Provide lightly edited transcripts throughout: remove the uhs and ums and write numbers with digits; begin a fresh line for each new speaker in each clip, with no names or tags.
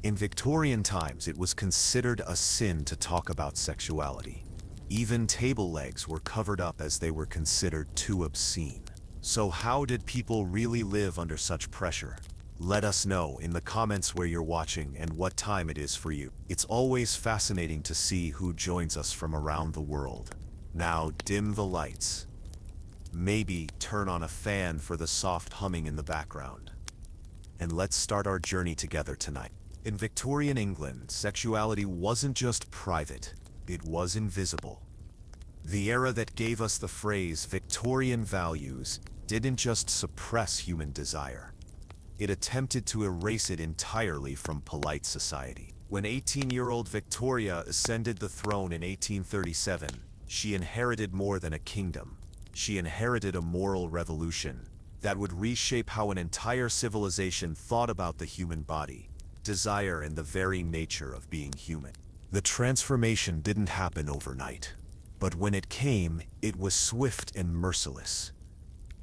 In Victorian times, it was considered a sin to talk about sexuality. Even table legs were covered up as they were considered too obscene. So how did people really live under such pressure? Let us know in the comments where you're watching and what time it is for you. It's always fascinating to see who joins us from around the world. Now dim the lights. Maybe turn on a fan for the soft humming in the background. And let's start our journey together tonight. In Victorian England, sexuality wasn't just private, it was invisible. The era that gave us the phrase Victorian values didn't just suppress human desire. It attempted to erase it entirely from polite society. When 18-year-old Victoria ascended the throne in 1837, she inherited more than a kingdom. She inherited a moral revolution that would reshape how an entire civilization thought about the human body, desire, and the very nature of being human. The transformation didn't happen overnight, but when it came, it was swift and merciless.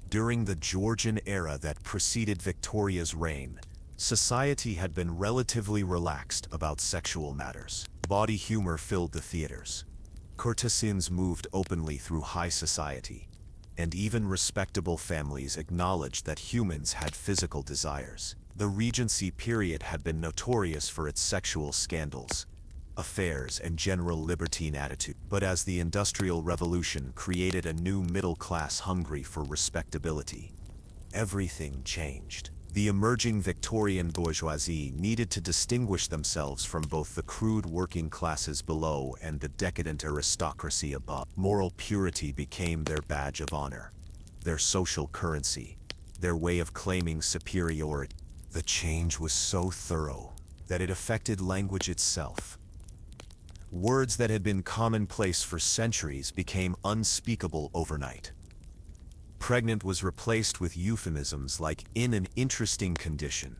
During the Georgian era that preceded Victoria's reign, society had been relatively relaxed about sexual matters. Body humor filled the theaters. Courtesans moved openly through high society, and even respectable families acknowledged that humans had physical desires. The Regency period had been notorious for its sexual scandals, affairs, and general libertine attitude. But as the Industrial Revolution created a new middle class hungry for respectability, everything changed. The emerging Victorian bourgeoisie needed to distinguish themselves from both the crude working classes below and the decadent aristocracy above. Moral purity became their badge of honor, their social currency, their way of claiming superiority. The change was so thorough that it affected language itself. Words that had been commonplace for centuries became unspeakable overnight. Pregnant was replaced with euphemisms like in an interesting condition,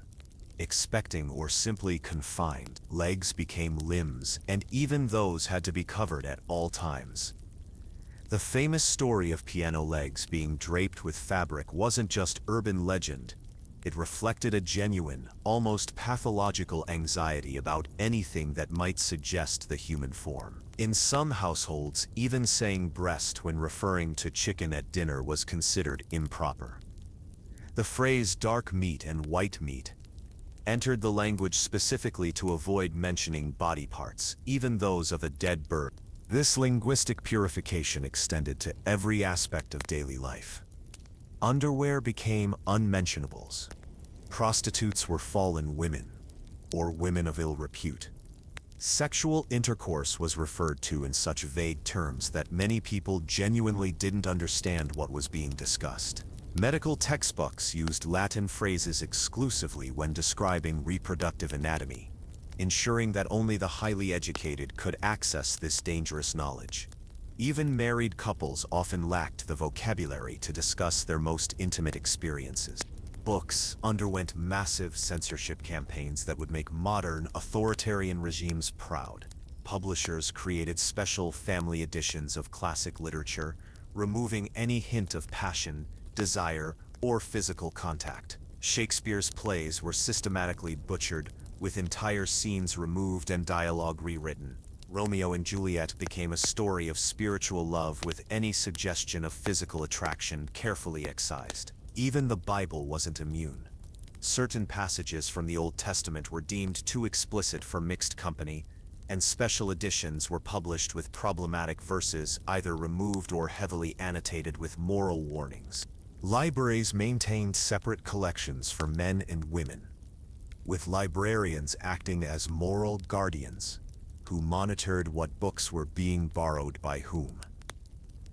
expecting, or simply confined. Legs became limbs, and even those had to be covered at all times. The famous story of piano legs being draped with fabric wasn't just urban legend. It reflected a genuine, almost pathological anxiety about anything that might suggest the human form. In some households, even saying breast when referring to chicken at dinner was considered improper. The phrase dark meat and white meat entered the language specifically to avoid mentioning body parts, even those of a dead bird. This linguistic purification extended to every aspect of daily life. Underwear became unmentionables. Prostitutes were fallen women, or women of ill repute. Sexual intercourse was referred to in such vague terms that many people genuinely didn't understand what was being discussed. Medical textbooks used Latin phrases exclusively when describing reproductive anatomy, ensuring that only the highly educated could access this dangerous knowledge. Even married couples often lacked the vocabulary to discuss their most intimate experiences. Books underwent massive censorship campaigns that would make modern, authoritarian regimes proud. Publishers created special family editions of classic literature, removing any hint of passion, desire, or physical contact. Shakespeare's plays were systematically butchered, with entire scenes removed and dialogue rewritten. Romeo and Juliet became a story of spiritual love with any suggestion of physical attraction carefully excised. Even the Bible wasn't immune. Certain passages from the Old Testament were deemed too explicit for mixed company, and special editions were published with problematic verses either removed or heavily annotated with moral warnings. Libraries maintained separate collections for men and women, with librarians acting as moral guardians who monitored what books were being borrowed by whom.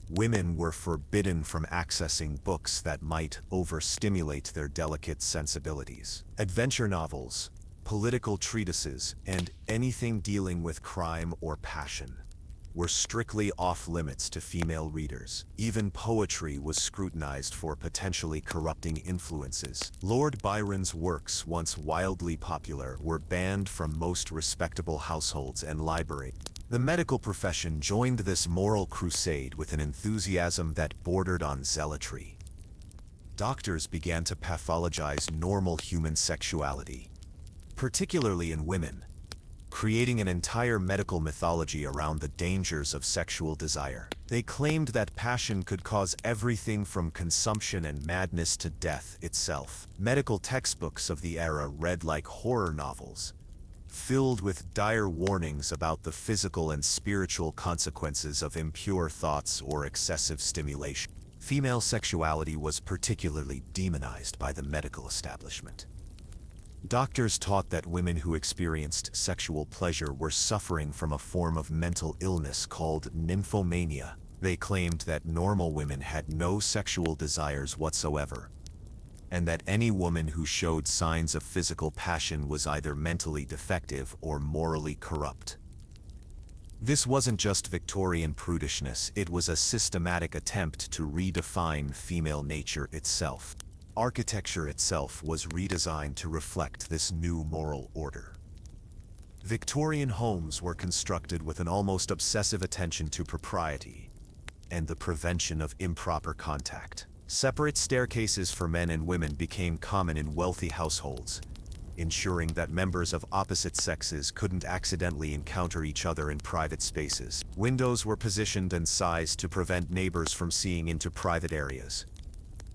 Women were forbidden from accessing books that might overstimulate their delicate sensibilities. Adventure novels, political treatises, and anything dealing with crime or passion were strictly off-limits to female readers. Even poetry was scrutinized for potentially corrupting influences. Lord Byron's works, once wildly popular, were banned from most respectable households and libraries. The medical profession joined this moral crusade with an enthusiasm that bordered on zealotry. Doctors began to pathologize normal human sexuality, particularly in women, creating an entire medical mythology around the dangers of sexual desire. They claimed that passion could cause everything from consumption and madness to death itself. Medical textbooks of the era read like horror novels, filled with dire warnings about the physical and spiritual consequences of impure thoughts or excessive stimulation. Female sexuality was particularly demonized by the medical establishment. Doctors taught that women who experienced sexual pleasure were suffering from a form of mental illness called nymphomania. They claimed that normal women had no sexual desires whatsoever, and that any woman who showed signs of physical passion was either mentally defective or morally corrupt. This wasn't just Victorian prudishness, it was a systematic attempt to redefine female nature itself. Architecture itself was redesigned to reflect this new moral order. Victorian homes were constructed with an almost obsessive attention to propriety and the prevention of improper contact. Separate staircases for men and women became common in wealthy households, ensuring that members of opposite sexes couldn't accidentally encounter each other in private spaces. Windows were positioned and sized to prevent neighbors from seeing into private areas,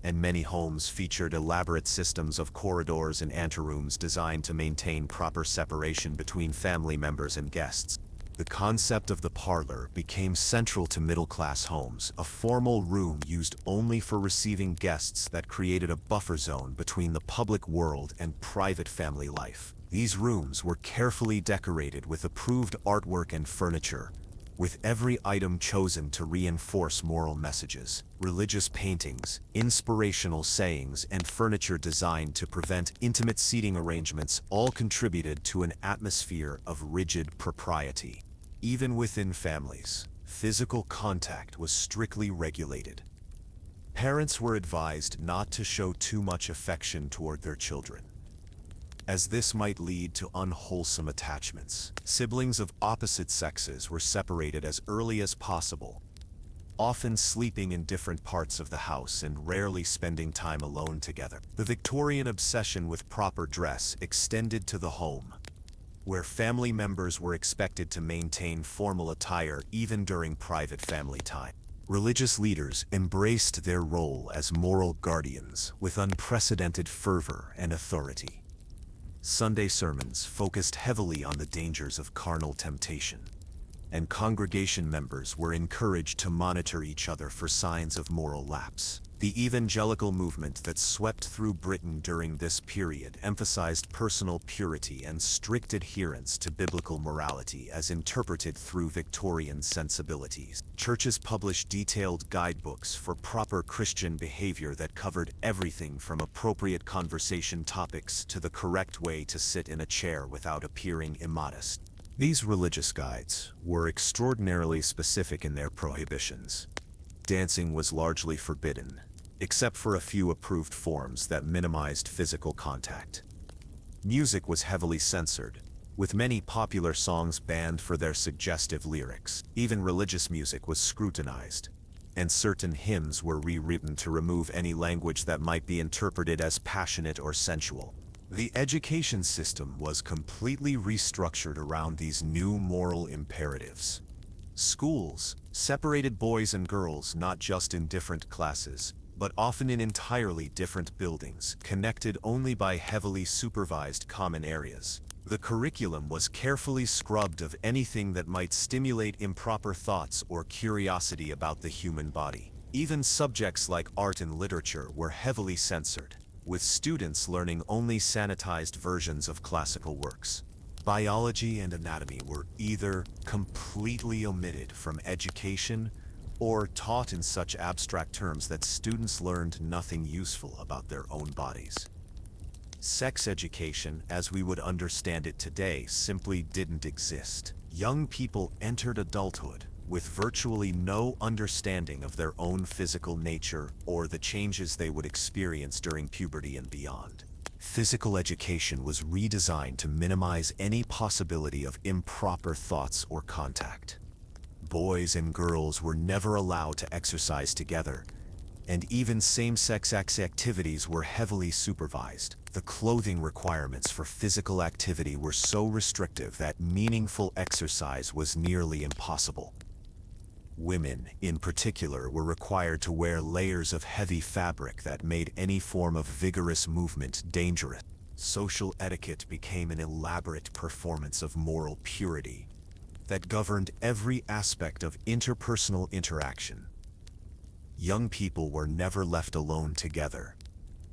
and many homes featured elaborate systems of corridors and anterooms designed to maintain proper separation between family members and guests. The concept of the parlor became central to middle-class homes, a formal room used only for receiving guests that created a buffer zone between the public world and private family life. These rooms were carefully decorated with approved artwork and furniture, with every item chosen to reinforce moral messages. Religious paintings, inspirational sayings, and furniture designed to prevent intimate seating arrangements all contributed to an atmosphere of rigid propriety. Even within families, physical contact was strictly regulated. Parents were advised not to show too much affection toward their children, as this might lead to unwholesome attachments. Siblings of opposite sexes were separated as early as possible, often sleeping in different parts of the house and rarely spending time alone together. The Victorian obsession with proper dress extended to the home, where family members were expected to maintain formal attire even during private family time. Religious leaders embraced their role as moral guardians with unprecedented fervor and authority. Sunday sermons focused heavily on the dangers of carnal temptation, and congregation members were encouraged to monitor each other for signs of moral lapse. The evangelical movement that swept through Britain during this period emphasized personal purity and strict adherence to biblical morality as interpreted through Victorian sensibilities. Churches published detailed guidebooks for proper Christian behavior that covered everything from appropriate conversation topics to the correct way to sit in a chair without appearing immodest. These religious guides were extraordinarily specific in their prohibitions. Dancing was largely forbidden, except for a few approved forms that minimized physical contact. Music was heavily censored, with many popular songs banned for their suggestive lyrics. Even religious music was scrutinized, and certain hymns were rewritten to remove any language that might be interpreted as passionate or sensual. The education system was completely restructured around these new moral imperatives. Schools separated boys and girls not just in different classes, but often in entirely different buildings, connected only by heavily supervised common areas. The curriculum was carefully scrubbed of anything that might stimulate improper thoughts or curiosity about the human body. Even subjects like art and literature were heavily censored, with students learning only sanitized versions of classical works. Biology and anatomy were either completely omitted from education or taught in such abstract terms that students learned nothing useful about their own bodies. Sex education, as we would understand it today, simply didn't exist. Young people entered adulthood with virtually no understanding of their own physical nature or the changes they would experience during puberty and beyond. Physical education was redesigned to minimize any possibility of improper thoughts or contact. Boys and girls were never allowed to exercise together, and even same-sex activities were heavily supervised. The clothing requirements for physical activity were so restrictive that meaningful exercise was nearly impossible. Women, in particular, were required to wear layers of heavy fabric that made any form of vigorous movement dangerous. Social etiquette became an elaborate performance of moral purity that governed every aspect of interpersonal interaction. Young people were never left alone together,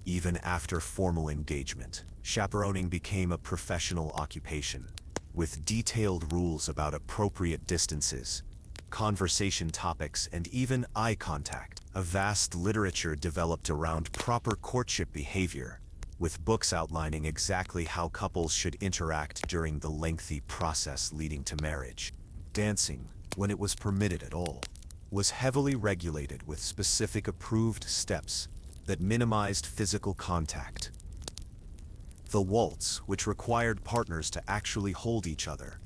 even after formal engagement. Chaperoning became a professional occupation, with detailed rules about appropriate distances, conversation topics, and even eye contact. A vast literature developed around proper courtship behavior, with books outlining exactly how couples should interact during the lengthy process leading to marriage. Dancing, when it was permitted at all, was heavily regulated with specific approved steps that minimized physical contact. The waltz, which required partners to actually hold each other,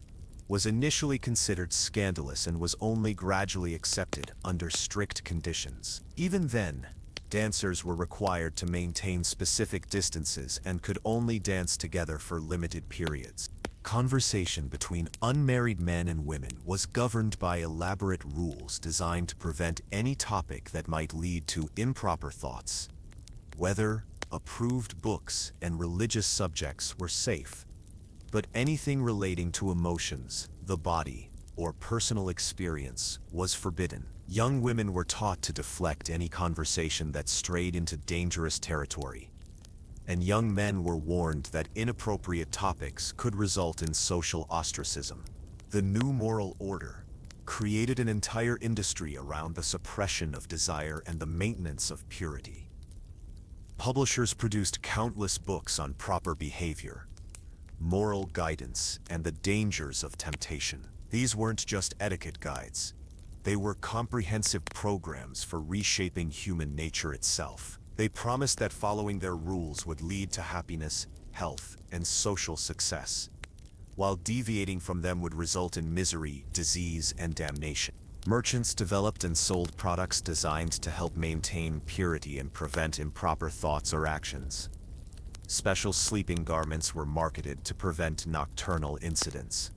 was initially considered scandalous and was only gradually accepted under strict conditions. Even then, dancers were required to maintain specific distances and could only dance together for limited periods. Conversation between unmarried men and women was governed by elaborate rules designed to prevent any topic that might lead to improper thoughts. Whether approved books and religious subjects were safe, but anything relating to emotions, the body, or personal experience was forbidden. Young women were taught to deflect any conversation that strayed into dangerous territory, and young men were warned that inappropriate topics could result in social ostracism. The new moral order created an entire industry around the suppression of desire and the maintenance of purity. Publishers produced countless books on proper behavior, moral guidance, and the dangers of temptation. These weren't just etiquette guides. They were comprehensive programs for reshaping human nature itself. They promised that following their rules would lead to happiness, health, and social success, while deviating from them would result in misery, disease, and damnation. Merchants developed and sold products designed to help maintain purity and prevent improper thoughts or actions. Special sleeping garments were marketed to prevent nocturnal incidents.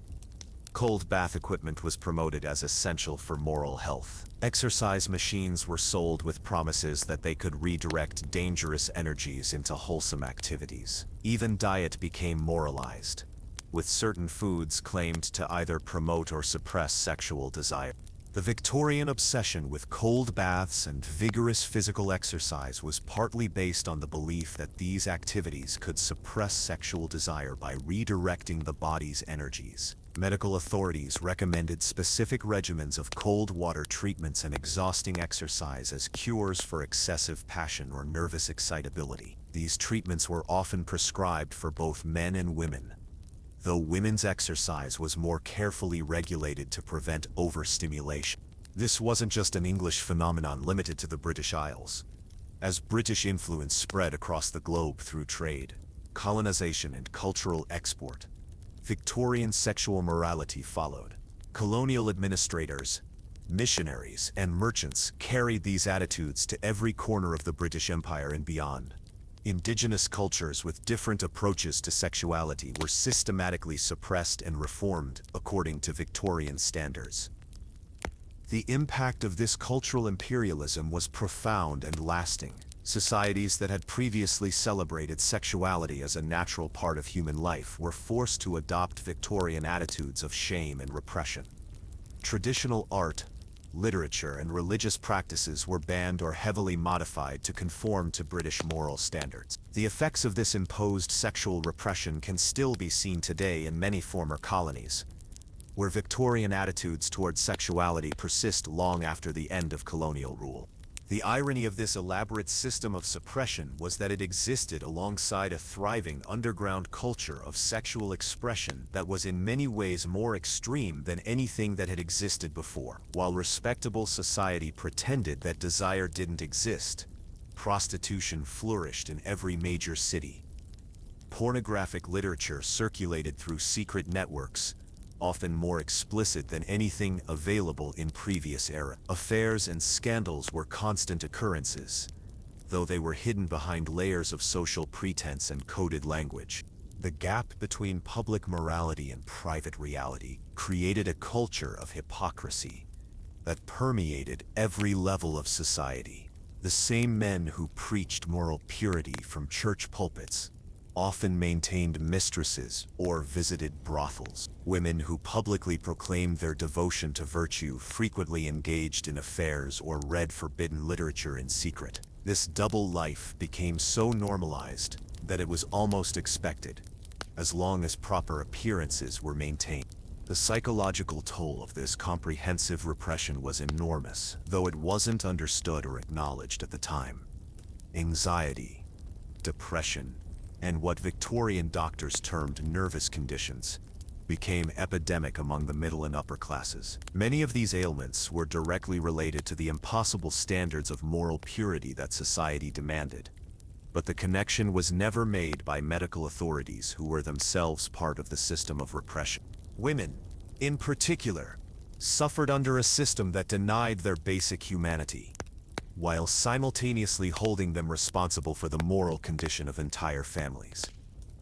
Cold bath equipment was promoted as essential for moral health. Exercise machines were sold with promises that they could redirect dangerous energies into wholesome activities. Even diet became moralized, with certain foods claimed to either promote or suppress sexual desire. The Victorian obsession with cold baths and vigorous physical exercise was partly based on the belief that these activities could suppress sexual desire by redirecting the body's energies. Medical authorities recommended specific regimens of cold water treatments and exhausting exercise as cures for excessive passion or nervous excitability. These treatments were often prescribed for both men and women, though women's exercise was more carefully regulated to prevent overstimulation. This wasn't just an English phenomenon limited to the British Isles. As British influence spread across the globe through trade, colonization, and cultural export, Victorian sexual morality followed. Colonial administrators, missionaries, and merchants carried these attitudes to every corner of the British Empire and beyond. Indigenous cultures with different approaches to sexuality were systematically suppressed and reformed according to Victorian standards. The impact of this cultural imperialism was profound and lasting. Societies that had previously celebrated sexuality as a natural part of human life were forced to adopt Victorian attitudes of shame and repression. Traditional art, literature, and religious practices were banned or heavily modified to conform to British moral standards. The effects of this imposed sexual repression can still be seen today in many former colonies, where Victorian attitudes towards sexuality persist long after the end of colonial rule. The irony of this elaborate system of suppression was that it existed alongside a thriving underground culture of sexual expression that was in many ways more extreme than anything that had existed before. While respectable society pretended that desire didn't exist, prostitution flourished in every major city. Pornographic literature circulated through secret networks, often more explicit than anything available in previous era. Affairs and scandals were constant occurrences, though they were hidden behind layers of social pretense and coded language. The gap between public morality and private reality created a culture of hypocrisy that permeated every level of society. The same men who preached moral purity from church pulpits often maintained mistresses or visited brothels. Women who publicly proclaimed their devotion to virtue frequently engaged in affairs or read forbidden literature in secret. This double life became so normalized that it was almost expected, as long as proper appearances were maintained. The psychological toll of this comprehensive repression was enormous, though it wasn't understood or acknowledged at the time. Anxiety, depression, and what Victorian doctors termed nervous conditions became epidemic among the middle and upper classes. Many of these ailments were directly related to the impossible standards of moral purity that society demanded, but the connection was never made by medical authorities who were themselves part of the system of repression. Women, in particular, suffered under a system that denied their basic humanity, while simultaneously holding them responsible for the moral condition of entire families.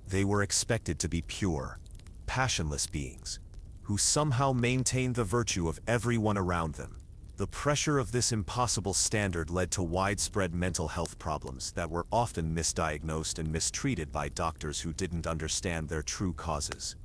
They were expected to be pure, passionless beings, who somehow maintained the virtue of everyone around them. The pressure of this impossible standard led to widespread mental health problems that were often misdiagnosed and mistreated by doctors who didn't understand their true causes.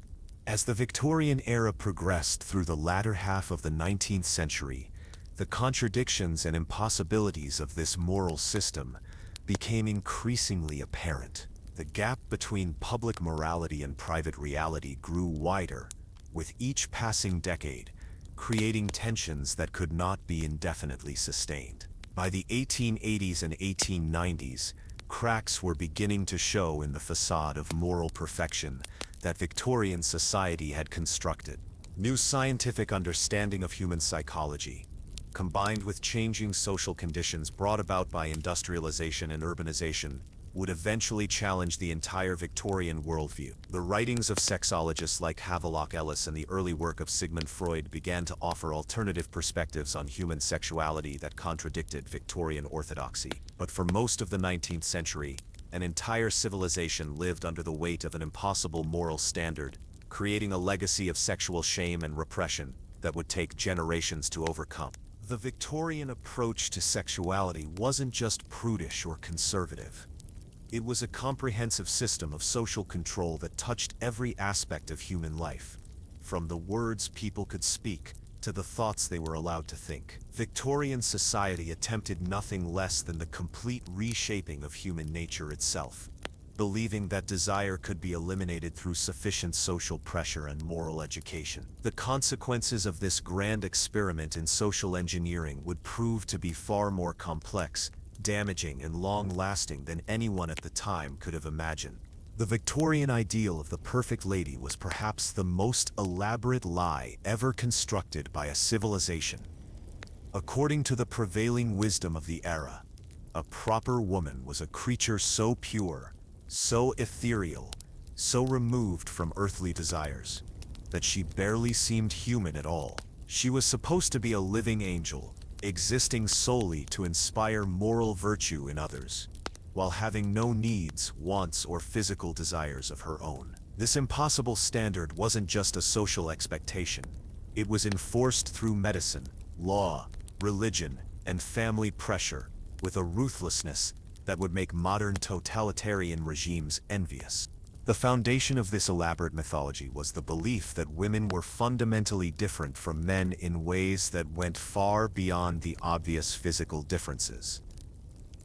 As the Victorian era progressed through the latter half of the 19th century, the contradictions and impossibilities of this moral system became increasingly apparent. The gap between public morality and private reality grew wider with each passing decade, creating tensions that could not be indefinitely sustained. By the 1880s and 1890s, cracks were beginning to show in the facade of moral perfection that Victorian society had constructed. New scientific understanding of human psychology, combined with changing social conditions brought about by industrialization and urbanization, would eventually challenge the entire Victorian worldview. The writings of sexologists like Havelock Ellis and the early work of Sigmund Freud began to offer alternative perspectives on human sexuality that contradicted Victorian orthodoxy. But for most of the 19th century, an entire civilization lived under the weight of an impossible moral standard, creating a legacy of sexual shame and repression that would take generations to overcome. The Victorian approach to sexuality wasn't just prudish or conservative. It was a comprehensive system of social control that touched every aspect of human life, from the words people could speak to the thoughts they were allowed to think. Victorian society attempted nothing less than the complete reshaping of human nature itself, believing that desire could be eliminated through sufficient social pressure and moral education. The consequences of this grand experiment in social engineering would prove to be far more complex, damaging, and long-lasting than anyone at the time could have imagined. The Victorian ideal of the perfect lady was perhaps the most elaborate lie ever constructed by a civilization. According to the prevailing wisdom of the era, a proper woman was a creature so pure, so ethereal, so removed from earthly desires, that she barely seemed human at all. She was supposed to be a living angel, existing solely to inspire moral virtue in others, while having no needs, wants, or physical desires of her own. This impossible standard wasn't just a social expectation. It was enforced through medicine, law, religion, and family pressure, with a ruthlessness that would make modern totalitarian regimes envious. The foundation of this elaborate mythology was the belief that women were fundamentally different from men in ways that went far beyond the obvious physical differences.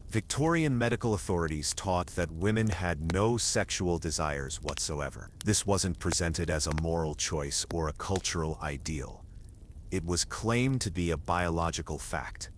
Victorian medical authorities taught that women had no sexual desires whatsoever. This wasn't presented as a moral choice or a cultural ideal. It was claimed to be a biological fact.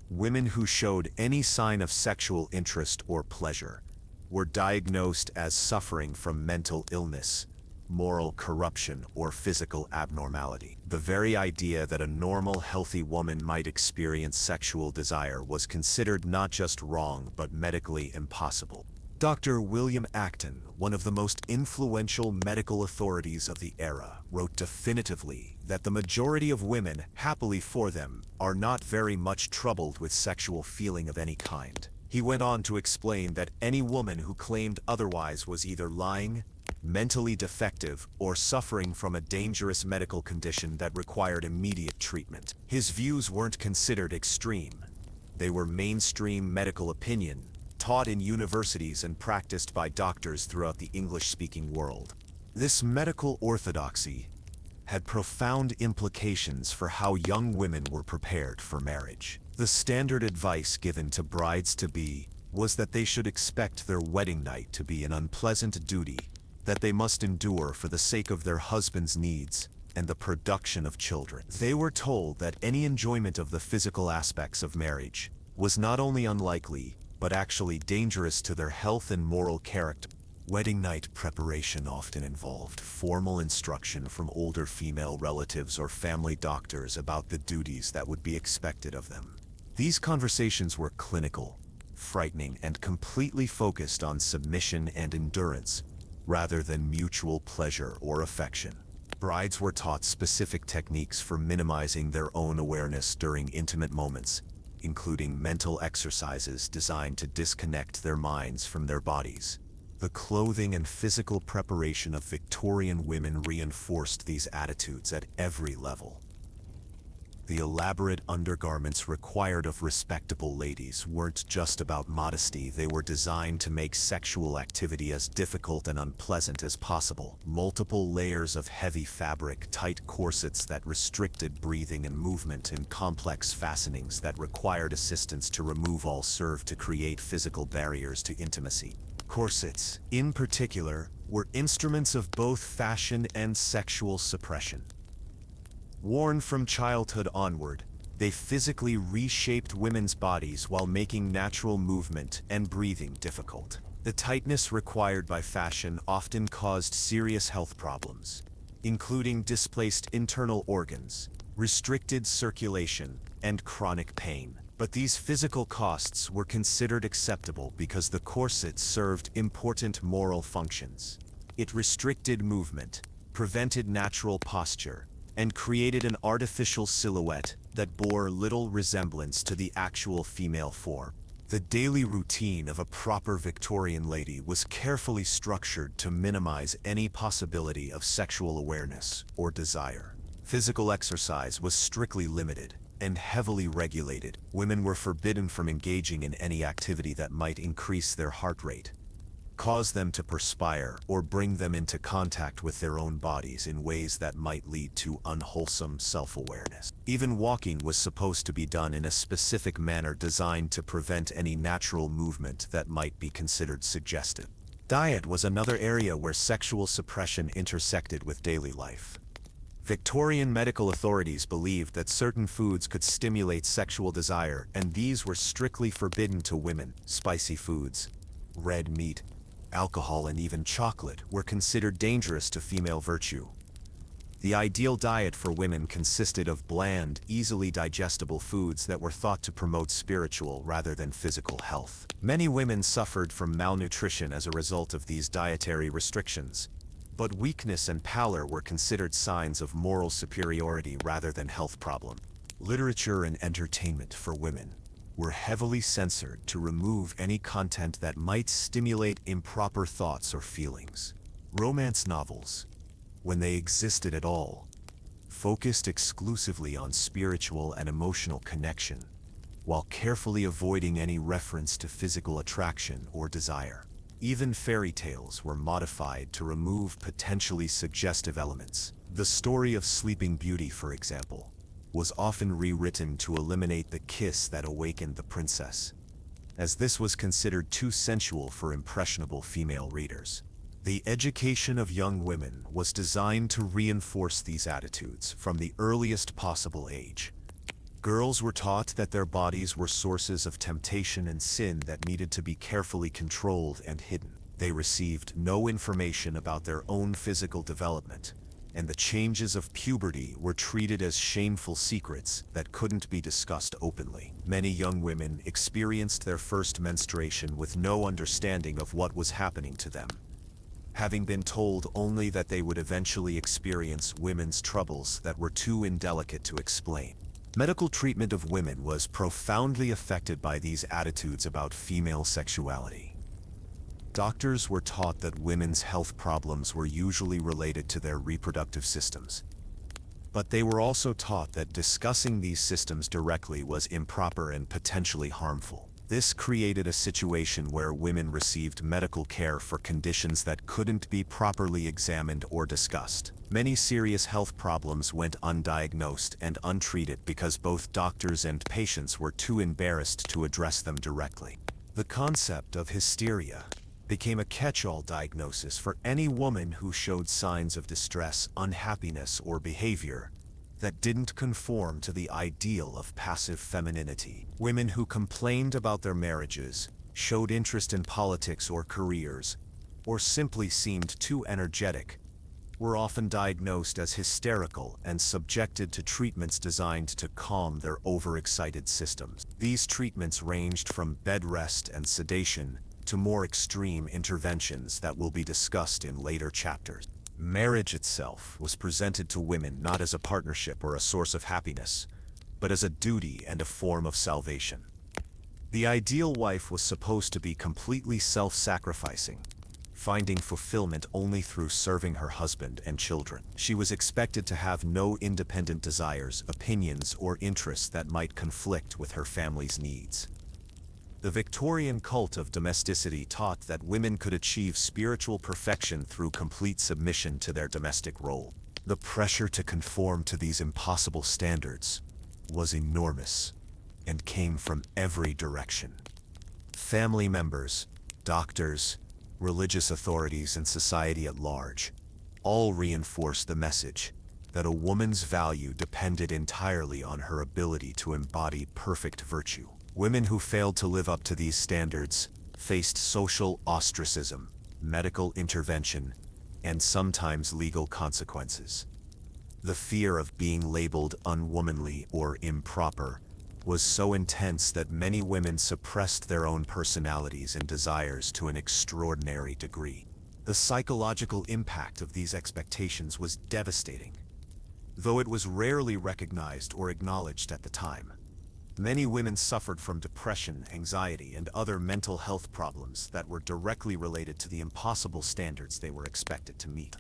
Women who showed any sign of sexual interest or pleasure were diagnosed as suffering from mental illness, moral corruption, or physical abnormality. The very idea that a normal, healthy woman might experience sexual desire was considered not just wrong but medically impossible. Dr. William Acton, one of the most influential medical authorities of the era, wrote definitively that the majority of women, happily for them, are not very much troubled with sexual feeling of any kind. He went on to explain that any woman who claimed otherwise was either lying, mentally defective, or suffering from a dangerous medical condition that required immediate treatment. His views weren't considered extreme. They were mainstream medical opinion, taught in universities and practiced by doctors throughout the English-speaking world. This medical orthodoxy had profound implications for how young women were prepared for marriage. The standard advice given to brides-to-be was that they should expect their wedding night to be an unpleasant duty that they must endure for the sake of their husband's needs and the production of children. They were told that any enjoyment of the physical aspects of marriage was not only unlikely, but actually dangerous to their health and moral character. Wedding night preparation often involved formal instruction from older female relatives or family doctors about the duties that would be expected of them. These conversations were clinical, frightening, and completely focused on submission and endurance, rather than mutual pleasure or affection. Brides were taught specific techniques for minimizing their own awareness during intimate moments, including mental exercises designed to disconnect their minds from their bodies. The clothing and physical preparation of Victorian women reinforced these attitudes at every level. The elaborate undergarments required of respectable ladies weren't just about modesty, they were designed to make sexual activity as difficult and unpleasant as possible. Multiple layers of heavy fabric, tight corsets that restricted breathing and movement, and complex fastenings that required assistance to remove all served to create physical barriers to intimacy. Corsets, in particular, were instruments of both fashion and sexual suppression. Worn from childhood onward, they physically reshaped women's bodies while making natural movement and breathing difficult. The tightness required by fashion often caused serious health problems, including displaced internal organs, restricted circulation, and chronic pain. But these physical costs were considered acceptable because the corset served important moral functions. It restricted movement, prevented natural posture, and created an artificial silhouette that bore little resemblance to the actual female form. The daily routine of a proper Victorian lady was carefully structured to minimize any possibility of sexual awareness or desire. Physical exercise was strictly limited and heavily regulated. Women were forbidden from engaging in any activity that might increase their heart rate, cause them to perspire, or bring them into contact with their own bodies in ways that might lead to unwholesome self-awareness. Even walking was supposed to be done in a specific manner designed to prevent any natural movement that might be considered suggestive. Diet was another area where sexual suppression intersected with daily life. Victorian medical authorities believed that certain foods could stimulate sexual desire, and these were strictly forbidden to women. Spicy foods, red meat, alcohol, and even chocolate were considered dangerous to female virtue. The ideal diet for women consisted of bland, easily digestible foods that were thought to promote spiritual rather than physical health. Many women suffered from malnutrition as a result of these dietary restrictions, but weakness and pallor were considered signs of moral superiority rather than health problem. Literature and entertainment for women were heavily censored to remove any content that might stimulate improper thoughts or feelings. Romance novels, when they existed at all, focused exclusively on spiritual and emotional connection, while carefully avoiding any reference to physical attraction or desire. Even fairy tales were modified to remove potentially suggestive elements. The story of Sleeping Beauty, for example, was often rewritten to eliminate the kiss that awakened the princess, as this was considered too sensual for impressionable female readers. The education of young women was designed to reinforce these attitudes from the earliest possible age. Girls were taught that their bodies were sources of temptation and sin that needed to be carefully controlled and hidden. They received no information about their own physical development, and the changes of puberty were treated as shameful secrets that couldn't be discussed openly. Many young women experienced their first menstruation with no understanding of what was happening to them, having been told only that they would eventually experience women's troubles that were too indelicate to explain. Medical treatment of women was profoundly affected by these attitudes about female sexuality. Doctors were taught that women's health problems were usually related to their reproductive systems. But they were also taught that discussing these systems directly was improper and potentially harmful. This created a situation where women received medical care for conditions that couldn't be properly examined or discussed. Many serious health problems went undiagnosed and untreated because both doctors and patients were too embarrassed to address them directly. The concept of hysteria became a catch-all diagnosis for any woman who showed signs of distress, unhappiness, or behavior that didn't conform to the ideal of passive femininity. Women who complained about their marriages, showed interest in politics or careers, or simply seemed too energetic, were often diagnosed as hysterical and subjected to treatments designed to calm their overexcited systems. These treatments ranged from bed rest and sedation to more extreme interventions that will be discussed in later chapters. Marriage itself was presented to women not as a partnership or a source of happiness, but as a duty and a form of salvation. The ideal wife was supposed to be completely self-sacrificing, finding fulfillment only through serving her husband and children. She was expected to have no independent desires, opinions, or interests that might conflict with her family's needs. The Victorian cult of domesticity taught that women could achieve spiritual perfection through complete submission to their domestic role. The pressure to conform to these impossible standards was enormous and came from every direction. Family members, doctors, religious authorities, and society at large all reinforced the message that a woman's value depended entirely on her ability to embody perfect virtue. Women who failed to live up to these standards faced social ostracism, medical intervention, and sometimes legal consequences. The fear of being labeled unwomanly or improper was so intense that many women suppressed their own personalities and desires to an extraordinary degree. The psychological impact of these expectations was devastating, though it was rarely recognized or acknowledged at the time. Many women suffered from depression, anxiety, and other mental health problems that were directly related to the impossible standards they were expected to meet.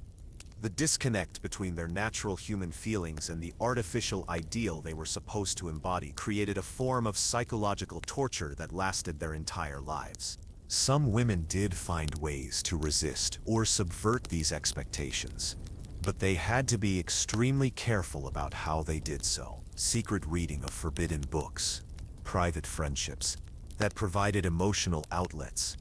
The disconnect between their natural human feelings and the artificial ideal they were supposed to embody created a form of psychological torture that lasted their entire lives. Some women did find ways to resist or subvert these expectations, but they had to be extremely careful about how they did so. Secret reading of forbidden books, private friendships that provided emotional outlets,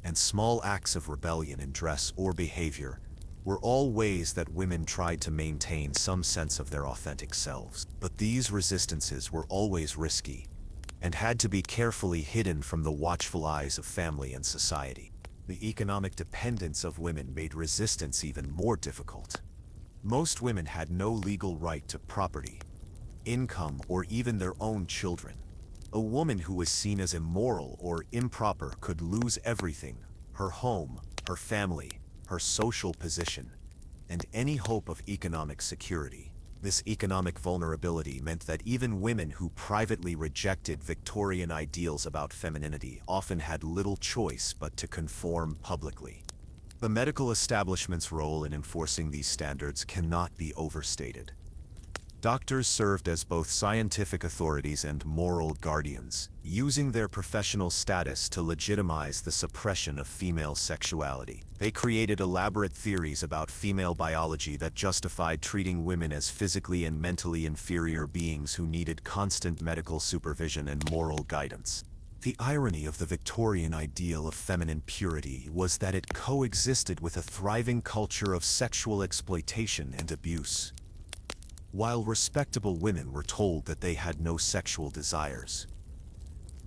and small acts of rebellion in dress or behavior were all ways that women tried to maintain some sense of their authentic selves. But these resistances were always risky and had to be carefully hidden from the watchful eyes of family and society. The economic dependence of women made resistance even more difficult. Most women had no legal right to property, income, or even their own children. A woman who was seen as immoral or improper could lose everything: her home, her family, her social position, and any hope of economic security. This economic vulnerability meant that even women who privately rejected Victorian ideals about femininity often had little choice but to conform publicly. The medical establishment's role in enforcing these standards cannot be overstated. Doctors served as both scientific authorities and moral guardians, using their professional status to legitimize the suppression of female sexuality. They created elaborate theories about female biology that justified treating women as physically and mentally inferior beings who needed constant medical supervision and moral guidance. The irony of the Victorian ideal of feminine purity was that it coexisted with a thriving culture of sexual exploitation and abuse. While respectable women were told that they had no sexual desires,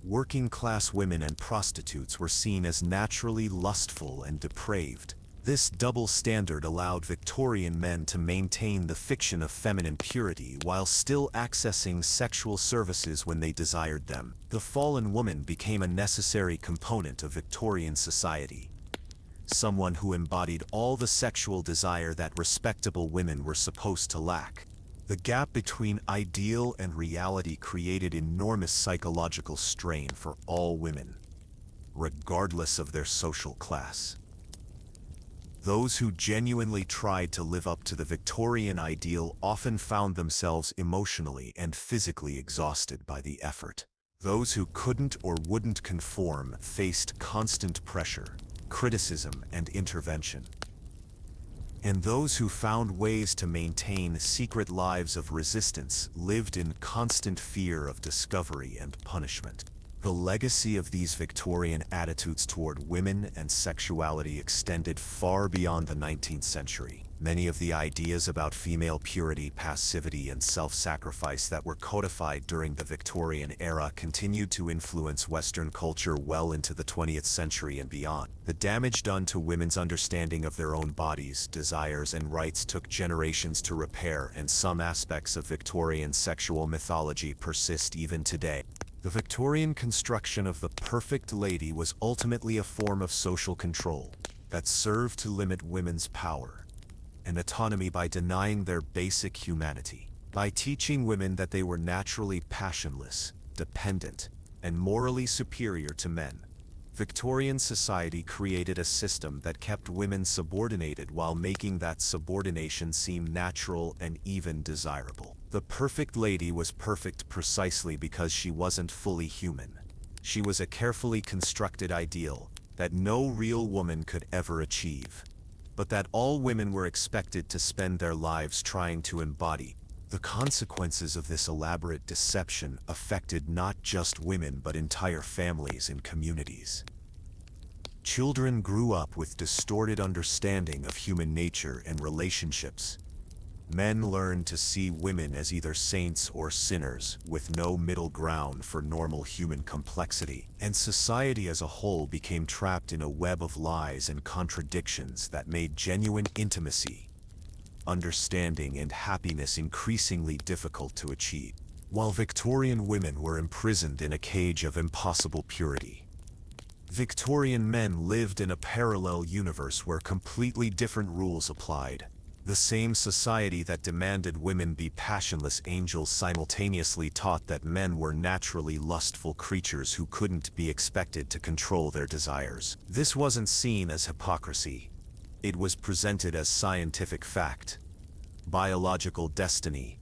working-class women and prostitutes were seen as naturally lustful and depraved. This double standard allowed Victorian men to maintain the fiction of feminine purity while still accessing sexual services when they desired them. The fallen woman became a necessary component of Victorian society, someone who embodied all the sexual desire that respectable women were supposed to lack. The gap between ideal and reality created enormous psychological strain for all women, regardless of their social class. Those who genuinely tried to live up to the Victorian ideal often found themselves emotionally and physically exhausted by the effort. Those who couldn't or wouldn't conform faced constant pressure, criticism, and intervention. And those who found ways to maintain secret lives of resistance lived in constant fear of discovery and punishment. The legacy of these Victorian attitudes toward women and sexuality extended far beyond the 19th century. Many of the ideas about female purity, passivity, and self-sacrifice that were codified during the Victorian era continued to influence Western culture well into the 20th century and beyond. The damage done to women's understanding of their own bodies, desires, and rights took generations to repair, and some aspects of Victorian sexual mythology persist even today. The Victorian construction of the perfect lady was ultimately a form of social control that served to limit women's power and autonomy by denying their basic humanity. By teaching women that they were naturally passionless, dependent, and morally superior to men, Victorian society created a system that kept women subordinated while making that subordination seem natural and even desirable. The perfect lady was perfect precisely because she wasn't fully human. She was a carefully constructed ideal that no real woman could ever achieve, but that all women were expected to spend their lives trying to embody. The consequences of this elaborate deception affected not just women but entire families and communities. Children grew up with distorted understanding of human nature and relationships. Men learned to see women as either saints or sinners, with no middle ground for normal human complexity, and society as a whole became trapped in a web of lies and contradictions that made genuine intimacy, understanding, and happiness increasingly difficult to achieve. While Victorian women were imprisoned in a cage of impossible purity, Victorian men lived in a parallel universe where completely different rules applied. The same society that demanded women be passionless angels simultaneously taught that men were naturally lustful creatures who couldn't be expected to control their desires. This wasn't seen as hypocrisy. It was presented as scientific fact, biological destiny,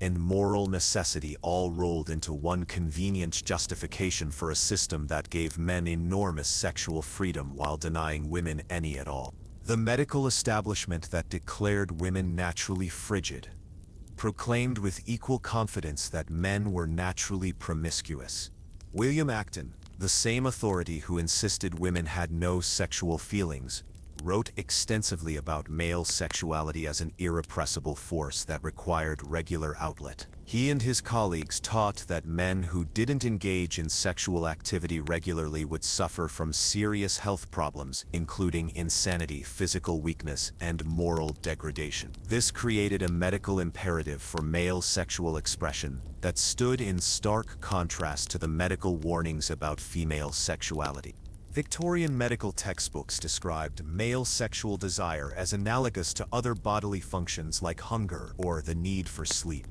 and moral necessity all rolled into one convenient justification for a system that gave men enormous sexual freedom while denying women any at all. The medical establishment that declared women naturally frigid proclaimed with equal confidence that men were naturally promiscuous. William Acton, the same authority who insisted women had no sexual feelings, wrote extensively about male sexuality as an irrepressible force that required regular outlet. He and his colleagues taught that men who didn't engage in sexual activity regularly would suffer from serious health problems, including insanity, physical weakness, and moral degradation. This created a medical imperative for male sexual expression that stood in stark contrast to the medical warnings about female sexuality. Victorian medical textbooks described male sexual desire as analogous to other bodily functions like hunger or the need for sleep.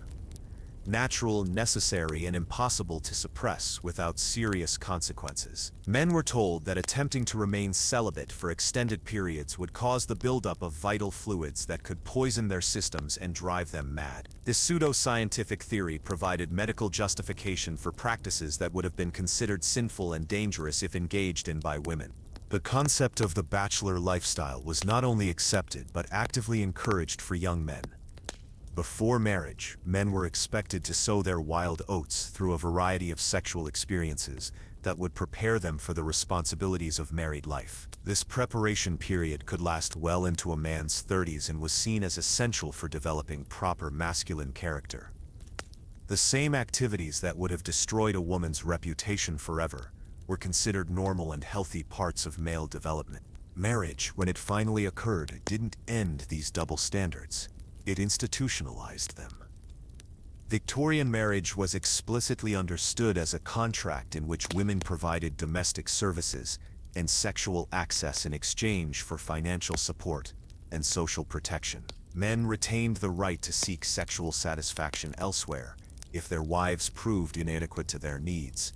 Natural, necessary, and impossible to suppress without serious consequences. Men were told that attempting to remain celibate for extended periods would cause the buildup of vital fluids that could poison their systems and drive them mad. This pseudo-scientific theory provided medical justification for practices that would have been considered sinful and dangerous if engaged in by women. The concept of the bachelor lifestyle was not only accepted but actively encouraged for young men. Before marriage, men were expected to sow their wild oats through a variety of sexual experiences that would prepare them for the responsibilities of married life. This preparation period could last well into a man's 30s and was seen as essential for developing proper masculine character. The same activities that would have destroyed a woman's reputation forever were considered normal and healthy parts of male development. Marriage, when it finally occurred, didn't end these double standards. It institutionalized them. Victorian marriage was explicitly understood as a contract in which women provided domestic services and sexual access in exchange for financial support and social protection. Men retained the right to seek sexual satisfaction elsewhere if their wives proved inadequate to their needs,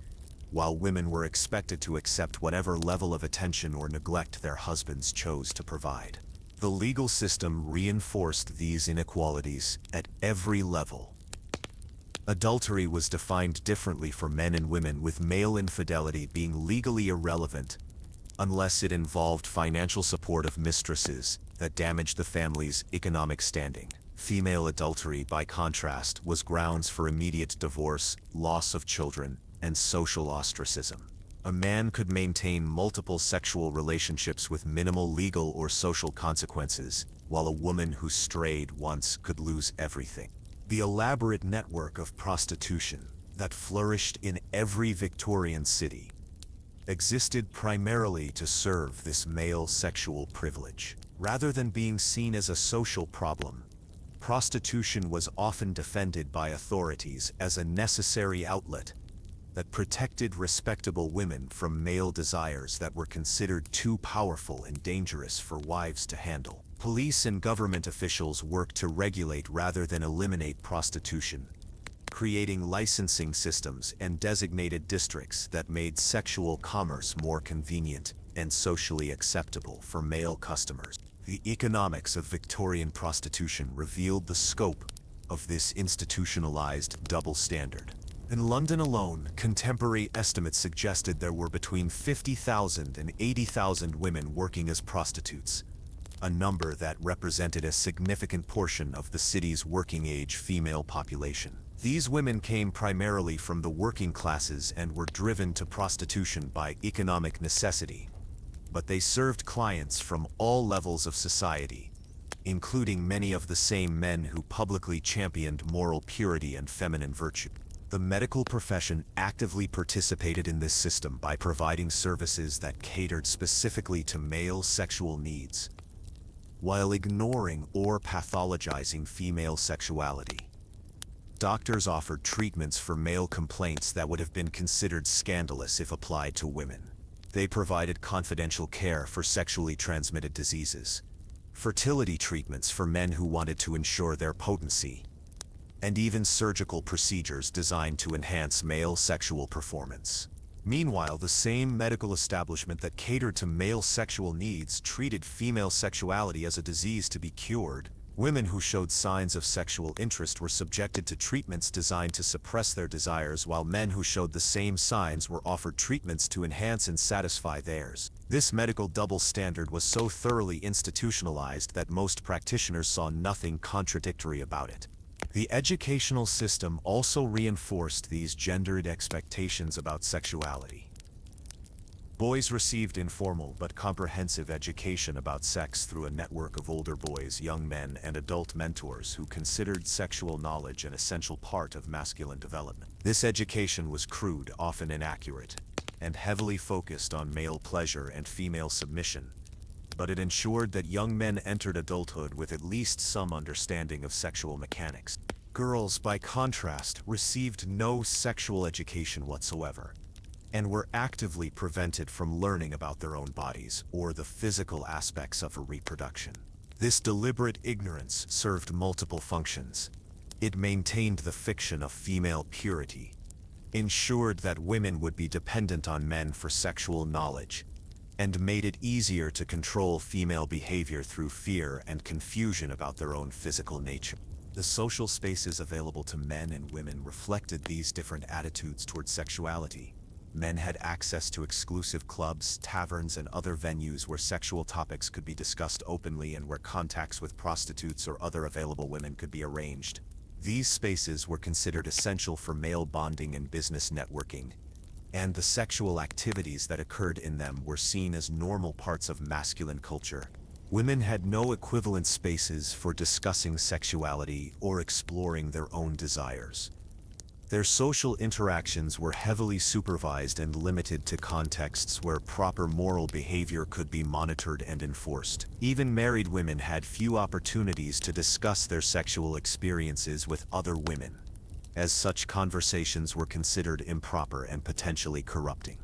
while women were expected to accept whatever level of attention or neglect their husbands chose to provide. The legal system reinforced these inequalities at every level. Adultery was defined differently for men and women, with male infidelity being legally irrelevant unless it involved financial support of mistresses that damaged the family's economic standing. Female adultery, by contrast, was grounds for immediate divorce, loss of children, and social ostracism. A man could maintain multiple sexual relationships with minimal legal or social consequences, while a woman who strayed once could lose everything. The elaborate network of prostitution that flourished in every Victorian city existed primarily to serve this male sexual privilege. Rather than being seen as a social problem, prostitution was often defended by authorities as a necessary outlet that protected respectable women from male desires that were considered too powerful and dangerous for wives to handle. Police and government officials worked to regulate rather than eliminate prostitution, creating licensing systems and designated districts that made sexual commerce more convenient and socially acceptable for male customers. The economics of Victorian prostitution revealed the scope of this institutionalized double standard. In London alone, contemporary estimates suggested there were between 50,000 and 80,000 women working as prostitutes, a number that represented a significant portion of the city's working-age female population. These women came primarily from the working classes and were driven to prostitution by economic necessity, but they served clients from all levels of society, including many of the same men who publicly championed moral purity and feminine virtue. The medical profession actively participated in this system by providing services that catered specifically to male sexual needs, while ignoring or pathologizing female sexuality. Doctors offered treatments for male complaints that would have been considered scandalous if applied to women. They provided confidential care for sexually transmitted diseases, fertility treatments for men who wanted to ensure their potency, and even surgical procedures designed to enhance male sexual performance. Meanwhile, the same medical establishment that catered to male sexual needs treated female sexuality as a disease to be cured. Women who showed signs of sexual interest were subjected to treatments designed to suppress their desires, while men who showed the same signs were offered treatments to enhance and satisfy theirs. This medical double standard was so thoroughly institutionalized that most practitioners saw nothing contradictory about it. The educational system also reinforced these gendered expectations about sexuality. Boys received informal but comprehensive education about sex through a network of older boys, young men, and adult mentors who considered sexual knowledge an essential part of masculine development. This education was crude, often inaccurate, and heavily focused on male pleasure and female submission, but it ensured that young men entered adulthood with at least some understanding of sexual mechanics. Girls, by contrast, received no sexual education whatsoever, and were actively prevented from learning about their own bodies or the physical aspects of reproduction. This deliberate ignorance served multiple functions. It maintained the fiction of female purity, ensured that women would be dependent on men for sexual knowledge, and made it easier to control female behavior through fear and confusion about their own physical nature. The social spaces available to men and women reflected these different attitudes toward sexuality. Men had access to exclusive clubs, taverns, and other venues where sexual topics could be discussed openly and where contacts with prostitutes or other available women could be arranged. These spaces were considered essential for male bonding and business networking, and the sexual activities that occurred in them were seen as normal parts of masculine culture. Women had no equivalent spaces for discussing sexuality or exploring their own desires. Their social interactions were heavily supervised and limited to contexts where proper moral behavior could be monitored and enforced. Even married women had few opportunities to discuss their sexual experiences with other women, as such conversations were considered improper and potentially corrupting.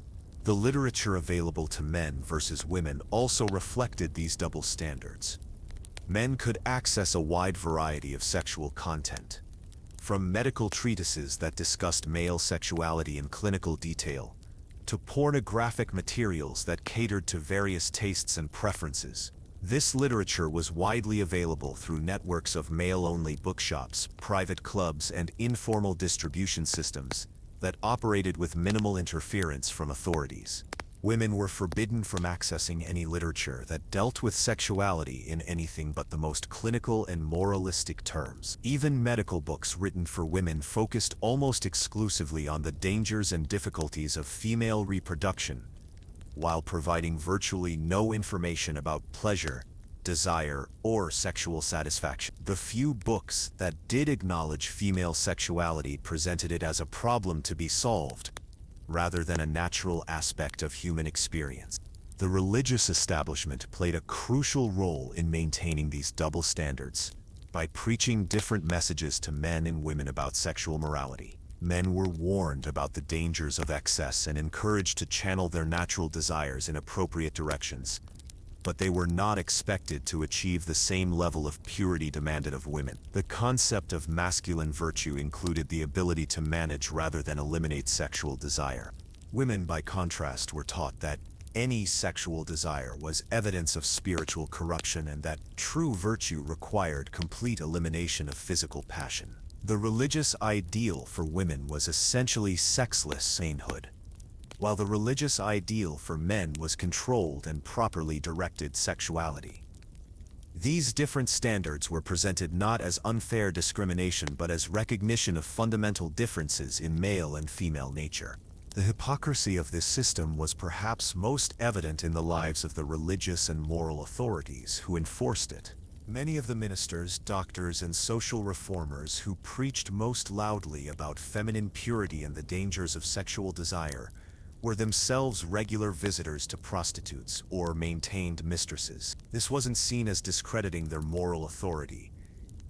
The literature available to men versus women also reflected these double standards. Men could access a wide variety of sexual content, from medical treatises that discussed male sexuality in clinical detail, to pornographic materials that catered to various tastes and preferences. This literature was widely available through networks of male-only bookshops, private clubs, and informal distribution systems that operated with minimal interference from authorities. Women were forbidden from accessing any literature that dealt with sexuality in anything but the most clinical and moralistic terms. Even medical books written for women focused almost exclusively on the dangers and difficulties of female reproduction, while providing virtually no information about pleasure, desire, or sexual satisfaction. The few books that did acknowledge female sexuality presented it as a problem to be solved, rather than a natural aspect of human experience. The religious establishment played a crucial role in maintaining these double standards by preaching different messages to men and women about sexual morality. Men were warned about the dangers of excess and encouraged to channel their natural desires in appropriate directions, but they were not expected to achieve the same level of purity demanded of women. The concept of masculine virtue included the ability to manage rather than eliminate sexual desire. Women, by contrast, were taught that any sexual desire was evidence of spiritual corruption and that true virtue required complete elimination of physical passion. The religious ideal for women was essentially sexless sainthood, while the religious ideal for men was controlled and properly directed sexuality. These different standards were presented not as unfair discrimination but as recognition of fundamental differences in male and female nature. The hypocrisy of this system was perhaps most evident in the lives of the religious and moral authorities who enforced it. Many of the ministers, doctors, and social reformers who preached most loudly about feminine purity and the dangers of sexual desire were themselves regular visitors to prostitutes or maintained mistresses. This wasn't seen as discrediting their moral authority.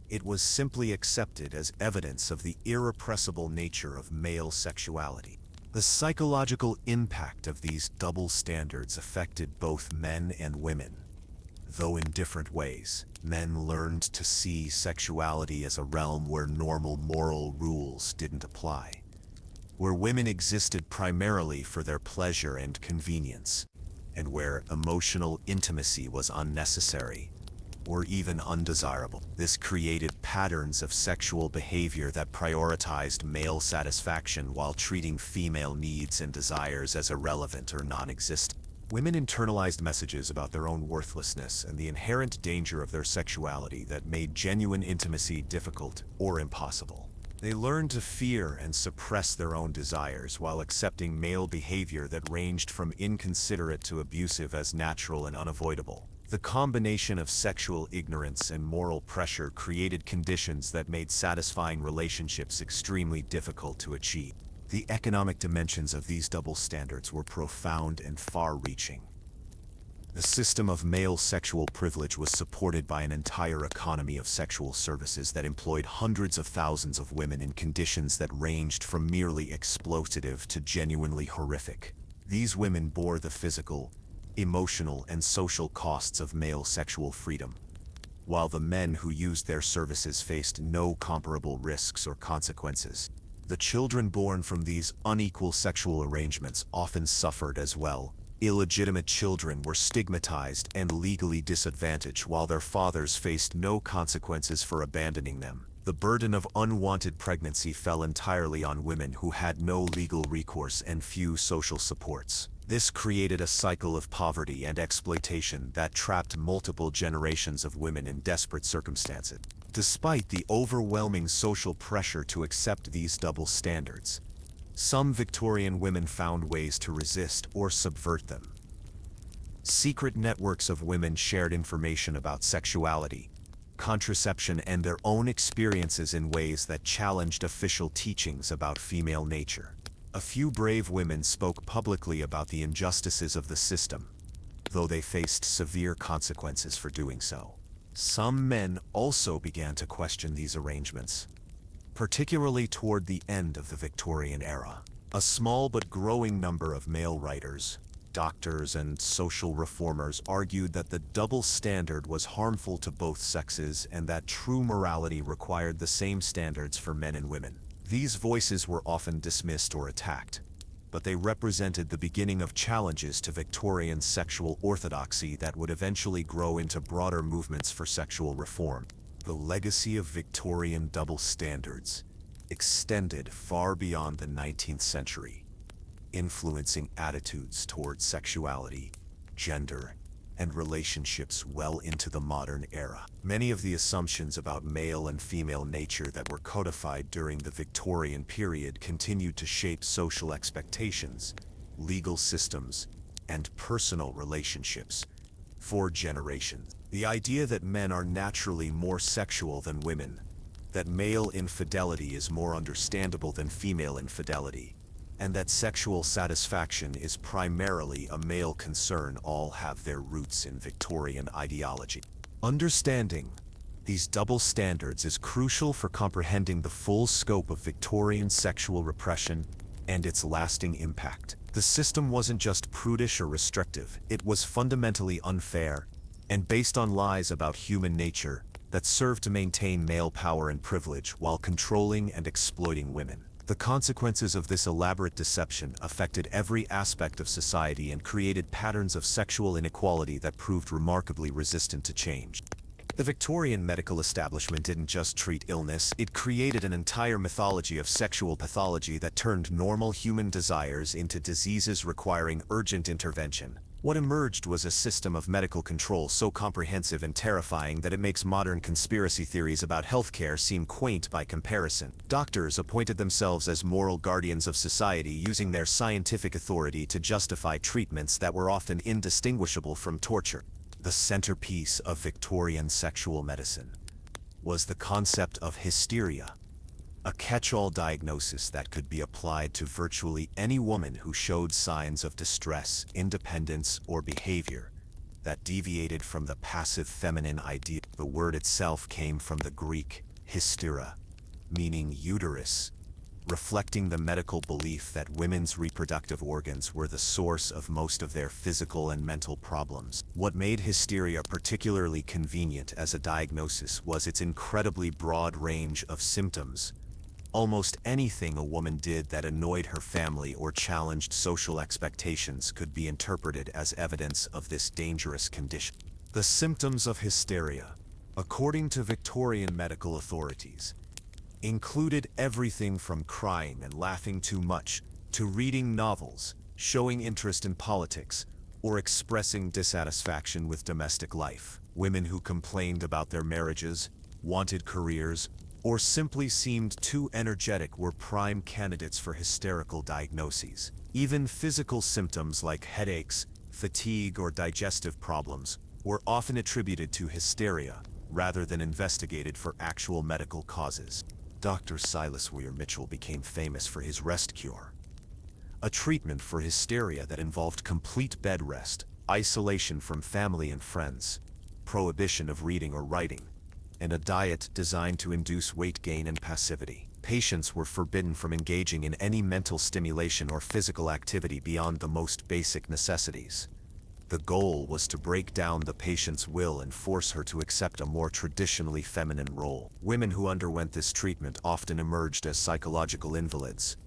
It was simply accepted as evidence of the irrepressible nature of male sexuality. The psychological impact of these double standards affected both men and women, though in different ways. Men learned to see sexuality as a realm where normal moral rules didn't apply, where women existed primarily for their pleasure and convenience, and where emotional intimacy was unnecessary or even undesirable. This created patterns of sexual behavior that prioritized male satisfaction while treating female needs and desires as irrelevant or non-existent. Women internalized messages about their own worthlessness and the inherent danger of their sexuality that made genuine intimacy difficult or impossible. They learned to fear and suppress their own desires while accepting male behavior that ranged from inconsiderate to abusive as natural and unavoidable. The combination of sexual ignorance and moral pressure created conditions that made satisfying relationships extremely difficult to achieve. The economic dimensions of these double standards were profound and far-reaching. The system of male sexual privilege was supported by an entire economy of sexual services that employed hundreds of thousands of women in conditions that ranged from merely exploitative to genuinely horrific. These women bore the physical, emotional, and social costs of male sexual freedom, while the men who used their services faced no comparable risks or consequences. The children born from these unequal sexual arrangements often suffered as well. Illegitimate children were stigmatized and legally disadvantaged while their fathers faced no consequences for abandoning them. The burden of unwanted pregnancy fell entirely on women who had no legal recourse and few social supports. This created a cycle of poverty and exploitation that trapped multiple generations of women in desperate circumstances. Despite the overwhelming social pressure to accept these double standards, some Victorian women found ways to resist or subvert them. Secret networks of women shared information about sexuality, contraception, and their own experiences in ways that challenged official teachings about female nature. A few brave women spoke publicly about the injustices of the system, though they faced severe consequences for doing so. Some men also began to question these arrangements, particularly toward the end of the Victorian era. A small but growing number of male writers, doctors, and social reformers argued that the double standard was harmful to both sexes and that true morality required the same standards for men and women. These voices were often dismissed or attacked, but they represented the beginning of challenges to Victorian sexual orthodoxy that would eventually grow into broader movements for sexual reform. The legacy of Victorian double standards extended far beyond the 19th century, influencing attitudes towards sexuality, gender, and relationships well into the modern era. Many of the assumptions about male and female nature that were codified during the Victorian period continued to shape social expectations, legal systems, and personal relationships for generations. The idea that men are naturally more sexual than women, that male infidelity is more understandable than female infidelity, and that sexual satisfaction is primarily a male concern all have their roots in Victorian ideology. Understanding these double standards is crucial for comprehending the full scope of Victorian sexual repression and its lasting impact. The system wasn't just prudish or restrictive, it was fundamentally unfair and based on lies about human nature that served to maintain male power and privilege while controlling and exploiting women. The consequences of this elaborate deception affected every aspect of society and created patterns of sexual inequality that proved remarkably resistant to change. The Victorian medical establishment didn't just treat illness, it created an entire mythology of sexual pathology that turned normal human desires into diseases requiring urgent intervention. What emerged was a system of medical control so comprehensive and terrifying that it makes modern conspiracy theories about healthcare seem quaint by comparison. Doctors appointed themselves as moral guardians of society, using their scientific authority to justify treatments that were often indistinguishable from torture. The centerpiece of Victorian sexual medicine was the concept of hysteria, a catch-all diagnosis that could be applied to virtually any woman who showed signs of distress, independence, or behavior that deviated from the passive feminine ideal. The word itself came from the Greek hystera, meaning uterus, reflecting the medical belief that women's reproductive organs were the source of most of their physical and mental problems. What made hysteria particularly convenient as a diagnosis was its incredibly broad range of symptoms. Almost anything a woman did that annoyed her family or challenged social expectations could be interpreted as evidence of this dangerous condition. The symptoms of hysteria, according to Victorian medical authorities, included everything from crying and laughing too much to reading novels, showing interest in politics, or expressing dissatisfaction with domestic life. Women who complained about their marriages, wanted careers, or simply seemed too energetic were prime candidates for hysterical diagnoses. Even physical symptoms like headaches, fatigue, or digestive problems were often attributed to hysteria rather than investigated for actual medical causes. Dr. Silas Weir Mitchell became famous for his rest cure, a treatment for hysteria that involved complete bed rest, isolation from family and friends, prohibition of reading or writing, and a diet designed to induce weight gain and passivity. Patients were forbidden from engaging in any mental stimulation or physical activity beyond the most basic necessities. The goal was to break down the patient's will and force her to accept a more traditionally feminine role. Women who underwent this treatment often emerged as psychological invalids,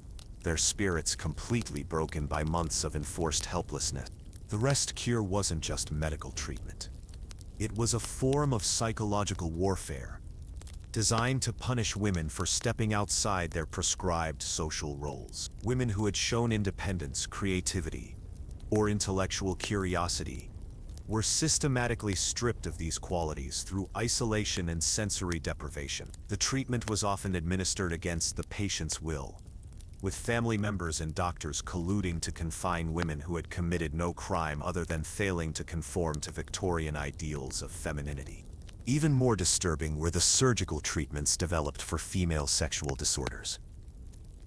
their spirits completely broken by months of enforced helplessness. The rest cure wasn't just medical treatment. It was a form of psychological warfare, designed to punish women for stepping outside their prescribed social roles. Women who had shown independence, creativity, or intellectual curiosity were systematically stripped of these qualities through isolation and sensory deprivation. The treatment was often administered against the patient's will, with family members and doctors colluding to confine women who had committed no crime other than failing to conform to Victorian ideals of femininity. Even more disturbing were the surgical treatments developed for female sexual disorders.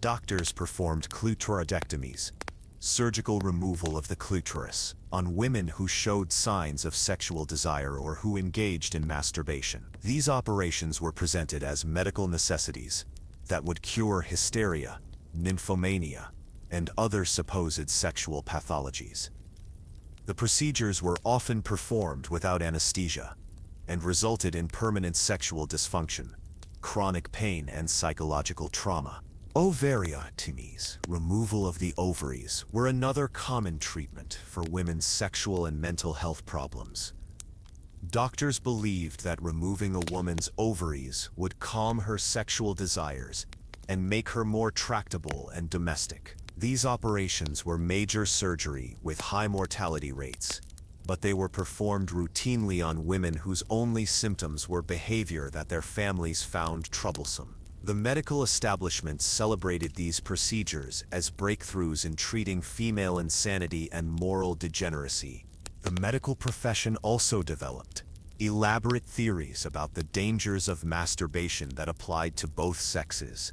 Doctors performed clitoridectomies, surgical removal of the clitoris, on women who showed signs of sexual desire or who engaged in masturbation. These operations were presented as medical necessities that would cure hysteria, nymphomania, and other supposed sexual pathologies. The procedures were often performed without anesthesia and resulted in permanent sexual dysfunction, chronic pain, and psychological trauma. Ovariotomies, removal of the ovaries, were another common treatment for women's sexual and mental health problems. Doctors believed that removing a woman's ovaries would calm her sexual desires and make her more tractable and domestic. These operations were major surgery with high mortality rates, but they were performed routinely on women whose only symptoms were behavior that their families found troublesome. The medical establishment celebrated these procedures as breakthroughs in treating female insanity and moral degeneracy. The medical profession also developed elaborate theories about the dangers of masturbation that applied to both sexes,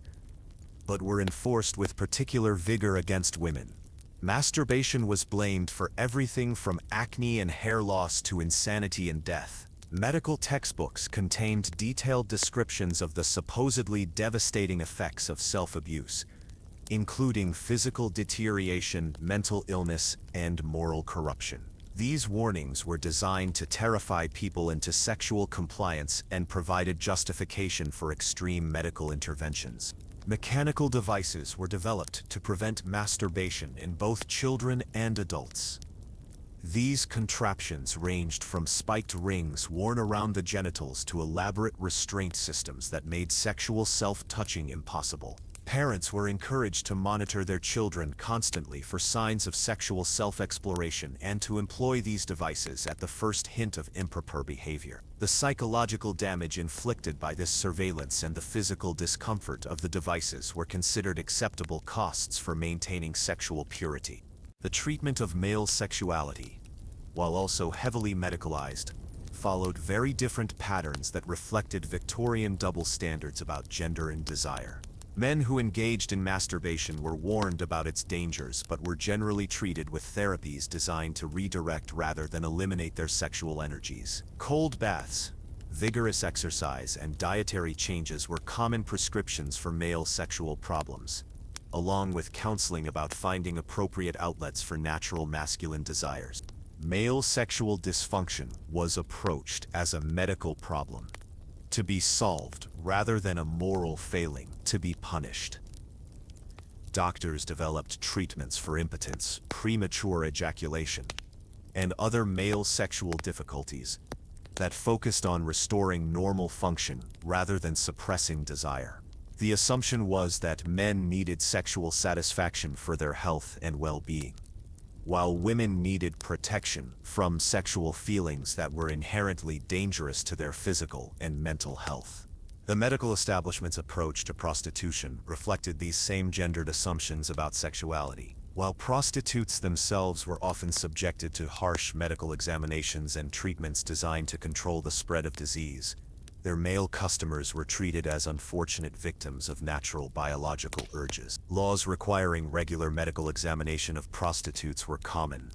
but were enforced with particular vigor against women. Masturbation was blamed for everything from acne and hair loss to insanity and death. Medical textbooks contained detailed descriptions of the supposedly devastating effects of self-abuse, including physical deterioration, mental illness, and moral corruption. These warnings were designed to terrify people into sexual compliance and provided justification for extreme medical interventions. Mechanical devices were developed to prevent masturbation in both children and adults. These contraptions ranged from spiked rings worn around the genitals to elaborate restraint systems that made sexual self-touching impossible. Parents were encouraged to monitor their children constantly for signs of sexual self-exploration and to employ these devices at the first hint of improper behavior. The psychological damage inflicted by this surveillance and the physical discomfort of the devices were considered acceptable costs for maintaining sexual purity. The treatment of male sexuality, while also heavily medicalized, followed very different patterns that reflected Victorian double standards about gender and desire. Men who engaged in masturbation were warned about its dangers but were generally treated with therapies designed to redirect rather than eliminate their sexual energies. Cold baths, vigorous exercise, and dietary changes were common prescriptions for male sexual problems, along with counseling about finding appropriate outlets for natural masculine desires. Male sexual dysfunction was approached as a medical problem, to be solved rather than a moral failing, to be punished. Doctors developed treatments for impotence, premature ejaculation, and other male sexual difficulties that focused on restoring normal function rather than suppressing desire. The assumption was that men needed sexual satisfaction for their health and well-being, while women needed protection from sexual feelings that were inherently dangerous to their physical and mental health. The medical establishment's approach to prostitution reflected these same gendered assumptions about sexuality. While prostitutes themselves were often subjected to harsh medical examinations and treatments designed to control the spread of disease, their male customers were treated as unfortunate victims of natural biological urges. Laws requiring regular medical examination of prostitutes were common,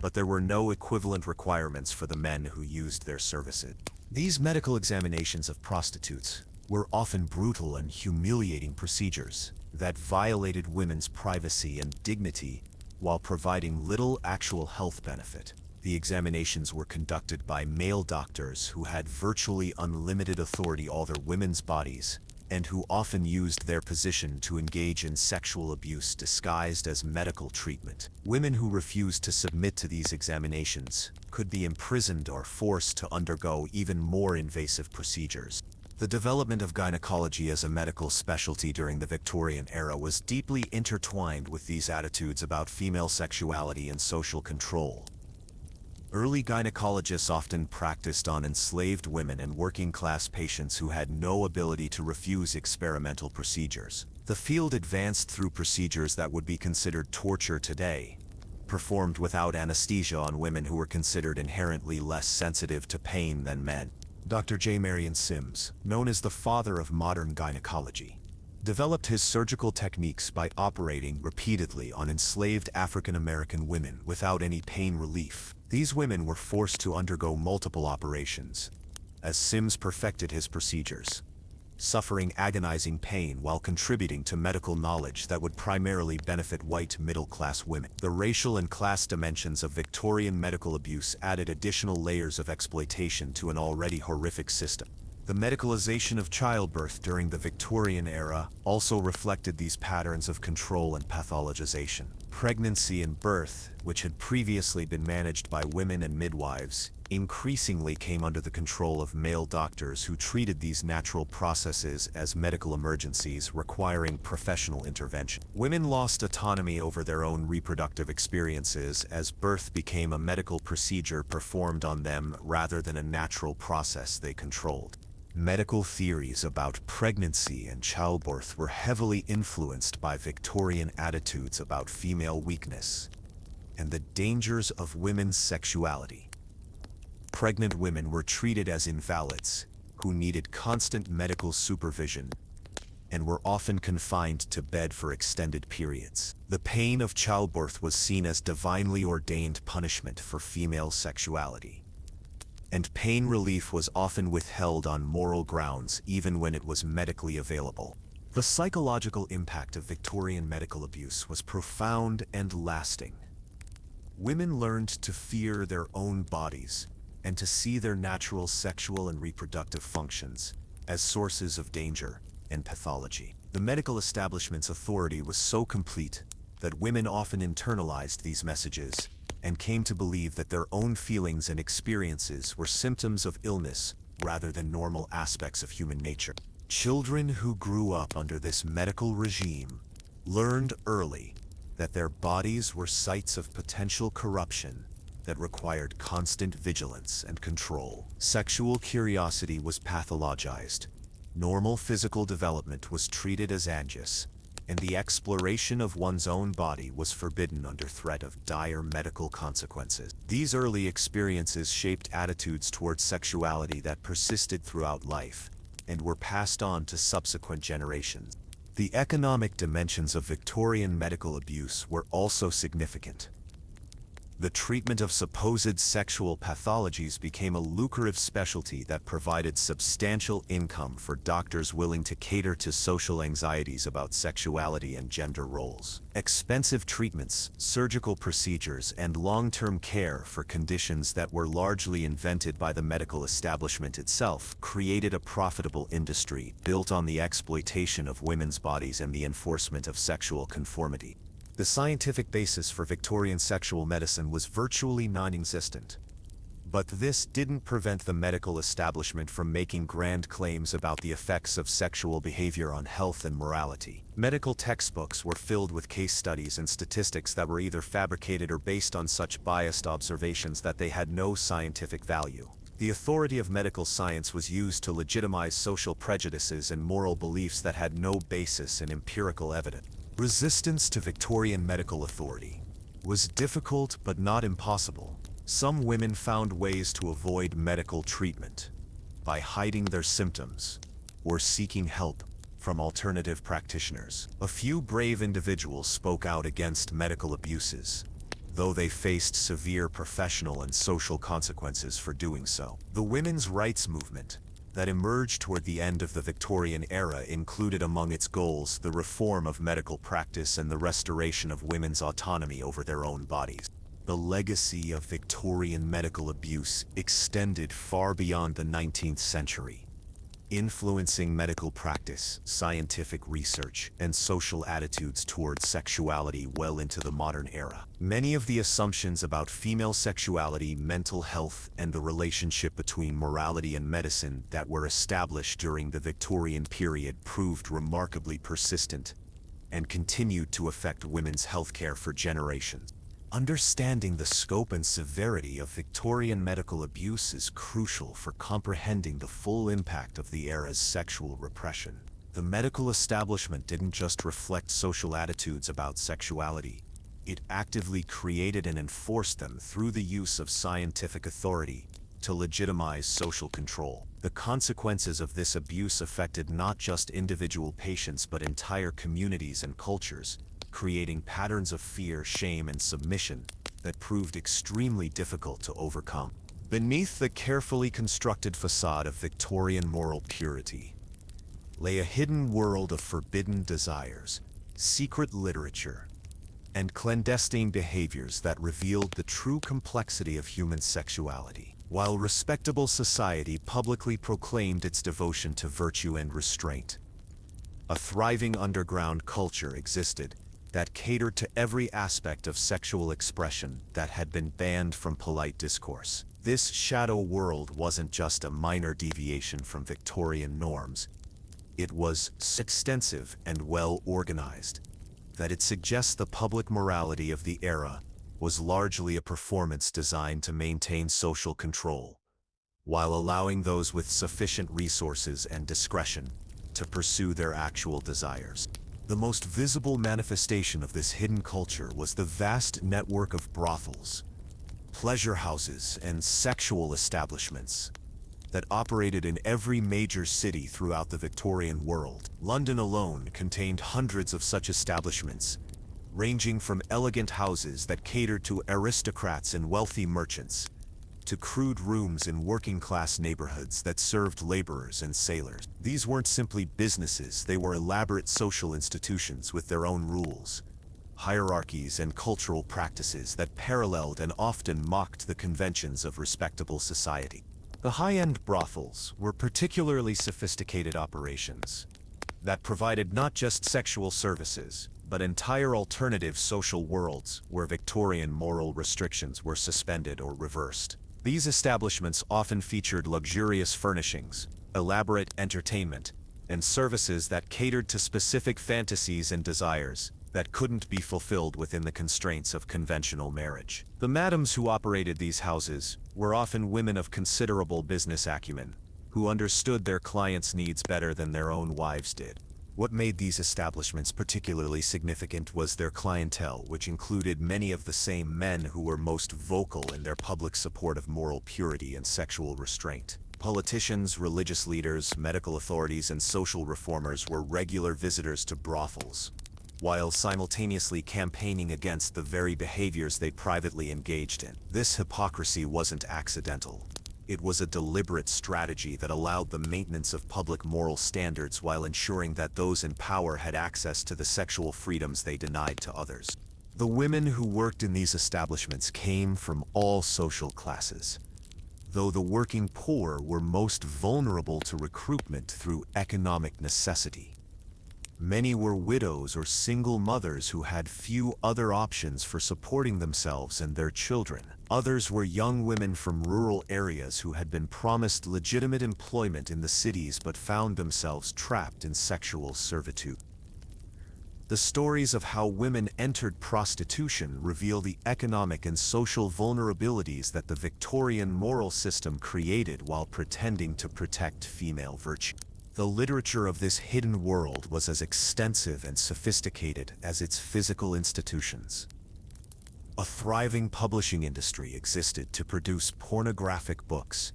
but there were no equivalent requirements for the men who used their services. These medical examinations of prostitutes were often brutal and humiliating procedures that violated women's privacy and dignity while providing little actual health benefit. The examinations were conducted by male doctors who had virtually unlimited authority over women's bodies and who often used their position to engage in sexual abuse disguised as medical treatment. Women who refused to submit to these examinations could be imprisoned or forced to undergo even more invasive procedures. The development of gynecology as a medical specialty during the Victorian era was deeply intertwined with these attitudes about female sexuality and social control. Early gynecologists often practiced on enslaved women and working-class patients who had no ability to refuse experimental procedures. The field advanced through procedures that would be considered torture today, performed without anesthesia on women who were considered inherently less sensitive to pain than men. Dr. J. Marion Sims, known as the father of modern gynecology, developed his surgical techniques by operating repeatedly on enslaved African American women without any pain relief. These women were forced to undergo multiple operations, as Sims perfected his procedures. suffering agonizing pain while contributing to medical knowledge that would primarily benefit white middle-class women. The racial and class dimensions of Victorian medical abuse added additional layers of exploitation to an already horrific system. The medicalization of childbirth during the Victorian era also reflected these patterns of control and pathologization. Pregnancy and birth, which had previously been managed by women and midwives, increasingly came under the control of male doctors who treated these natural processes as medical emergencies requiring professional intervention. Women lost autonomy over their own reproductive experiences as birth became a medical procedure performed on them rather than a natural process they controlled. Medical theories about pregnancy and childbirth were heavily influenced by Victorian attitudes about female weakness and the dangers of women's sexuality. Pregnant women were treated as invalids who needed constant medical supervision and were often confined to bed for extended periods. The pain of childbirth was seen as divinely ordained punishment for female sexuality, and pain relief was often withheld on moral grounds even when it was medically available. The psychological impact of Victorian medical abuse was profound and lasting. Women learned to fear their own bodies and to see their natural sexual and reproductive functions as sources of danger and pathology. The medical establishment's authority was so complete that women often internalized these messages and came to believe that their own feelings and experiences were symptoms of illness rather than normal aspects of human nature. Children who grew up under this medical regime learned early that their bodies were sites of potential corruption that required constant vigilance and control. Sexual curiosity was pathologized. Normal physical development was treated as anxious, and the exploration of one's own body was forbidden under threat of dire medical consequences. These early experiences shaped attitudes towards sexuality that persisted throughout life and were passed on to subsequent generations. The economic dimensions of Victorian medical abuse were also significant. The treatment of supposed sexual pathologies became a lucrative specialty that provided substantial income for doctors willing to cater to social anxieties about sexuality and gender roles. Expensive treatments, surgical procedures, and long-term care for conditions that were largely invented by the medical establishment itself created a profitable industry built on the exploitation of women's bodies and the enforcement of sexual conformity. The scientific basis for Victorian sexual medicine was virtually non-existent. But this didn't prevent the medical establishment from making grand claims about the effects of sexual behavior on health and morality. Medical textbooks were filled with case studies and statistics that were either fabricated or based on such biased observations that they had no scientific value. The authority of medical science was used to legitimize social prejudices and moral beliefs that had no basis in empirical evidence. Resistance to Victorian medical authority was difficult but not impossible. Some women found ways to avoid medical treatment by hiding their symptoms or seeking help from alternative practitioners. A few brave individuals spoke out against medical abuses, though they faced severe professional and social consequences for doing so. The women's rights movement that emerged toward the end of the Victorian era included among its goals the reform of medical practice and the restoration of women's autonomy over their own bodies. The legacy of Victorian medical abuse extended far beyond the 19th century, influencing medical practice, scientific research, and social attitudes towards sexuality well into the modern era. Many of the assumptions about female sexuality, mental health, and the relationship between morality and medicine that were established during the Victorian period proved remarkably persistent and continued to affect women's healthcare for generations. Understanding the scope and severity of Victorian medical abuse is crucial for comprehending the full impact of the era's sexual repression. The medical establishment didn't just reflect social attitudes about sexuality, it actively created and enforced them through the use of scientific authority to legitimize social control. The consequences of this abuse affected not just individual patients but entire communities and cultures, creating patterns of fear, shame, and submission that proved extremely difficult to overcome. Beneath the carefully constructed facade of Victorian moral purity lay a hidden world of forbidden desires, secret literature, and clandestine behaviors that revealed the true complexity of human sexuality. While respectable society publicly proclaimed its devotion to virtue and restraint, a thriving underground culture existed that catered to every aspect of sexual expression that had been banned from polite discourse. This shadow world wasn't just a minor deviation from Victorian norms. It was so extensive and well organized that it suggests the public morality of the era was largely a performance designed to maintain social control, while allowing those with sufficient resources and discretion to pursue their actual desires. The most visible manifestation of this hidden culture was the vast network of brothels, pleasure houses, and sexual establishments that operated in every major city throughout the Victorian world. London alone contained hundreds of such establishments, ranging from elegant houses that catered to aristocrats and wealthy merchants, to crude rooms in working-class neighborhoods that served laborers and sailors. These weren't simply businesses, they were elaborate social institutions with their own rules, hierarchies, and cultural practices that paralleled and often mocked the conventions of respectable society. The high-end brothels were particularly sophisticated operations that provided not just sexual services, but entire alternative social worlds where Victorian moral restrictions were suspended or reversed. These establishments often featured luxurious furnishings, elaborate entertainment, and services that catered to specific fantasies and desires that couldn't be fulfilled within the constraints of conventional marriage. The madams who operated these houses were often women of considerable business acumen, who understood their clients' needs better than their own wives did. What made these establishments particularly significant was their clientele, which included many of the same men who were most vocal in their public support of moral purity and sexual restraint. Politicians, religious leaders, medical authorities, and social reformers were regular visitors to brothels, while simultaneously campaigning against the very behaviors they privately engaged in. This hypocrisy wasn't accidental. It was a deliberate strategy that allowed the maintenance of public moral standards while ensuring that those in power had access to the sexual freedoms they denied to others. The women who worked in these establishments came from all social classes, though the working poor were most vulnerable to recruitment through economic necessity. Many were widows or single mothers who had few other options for supporting themselves and their children. Others were young women from rural areas who had been promised legitimate employment in the cities but found themselves trapped in sexual servitude. The stories of how women entered prostitution reveal the economic and social vulnerabilities that the Victorian moral system created while pretending to protect female virtue. The literature of this hidden world was as extensive and sophisticated as its physical institutions. A thriving publishing industry existed to produce pornographic books,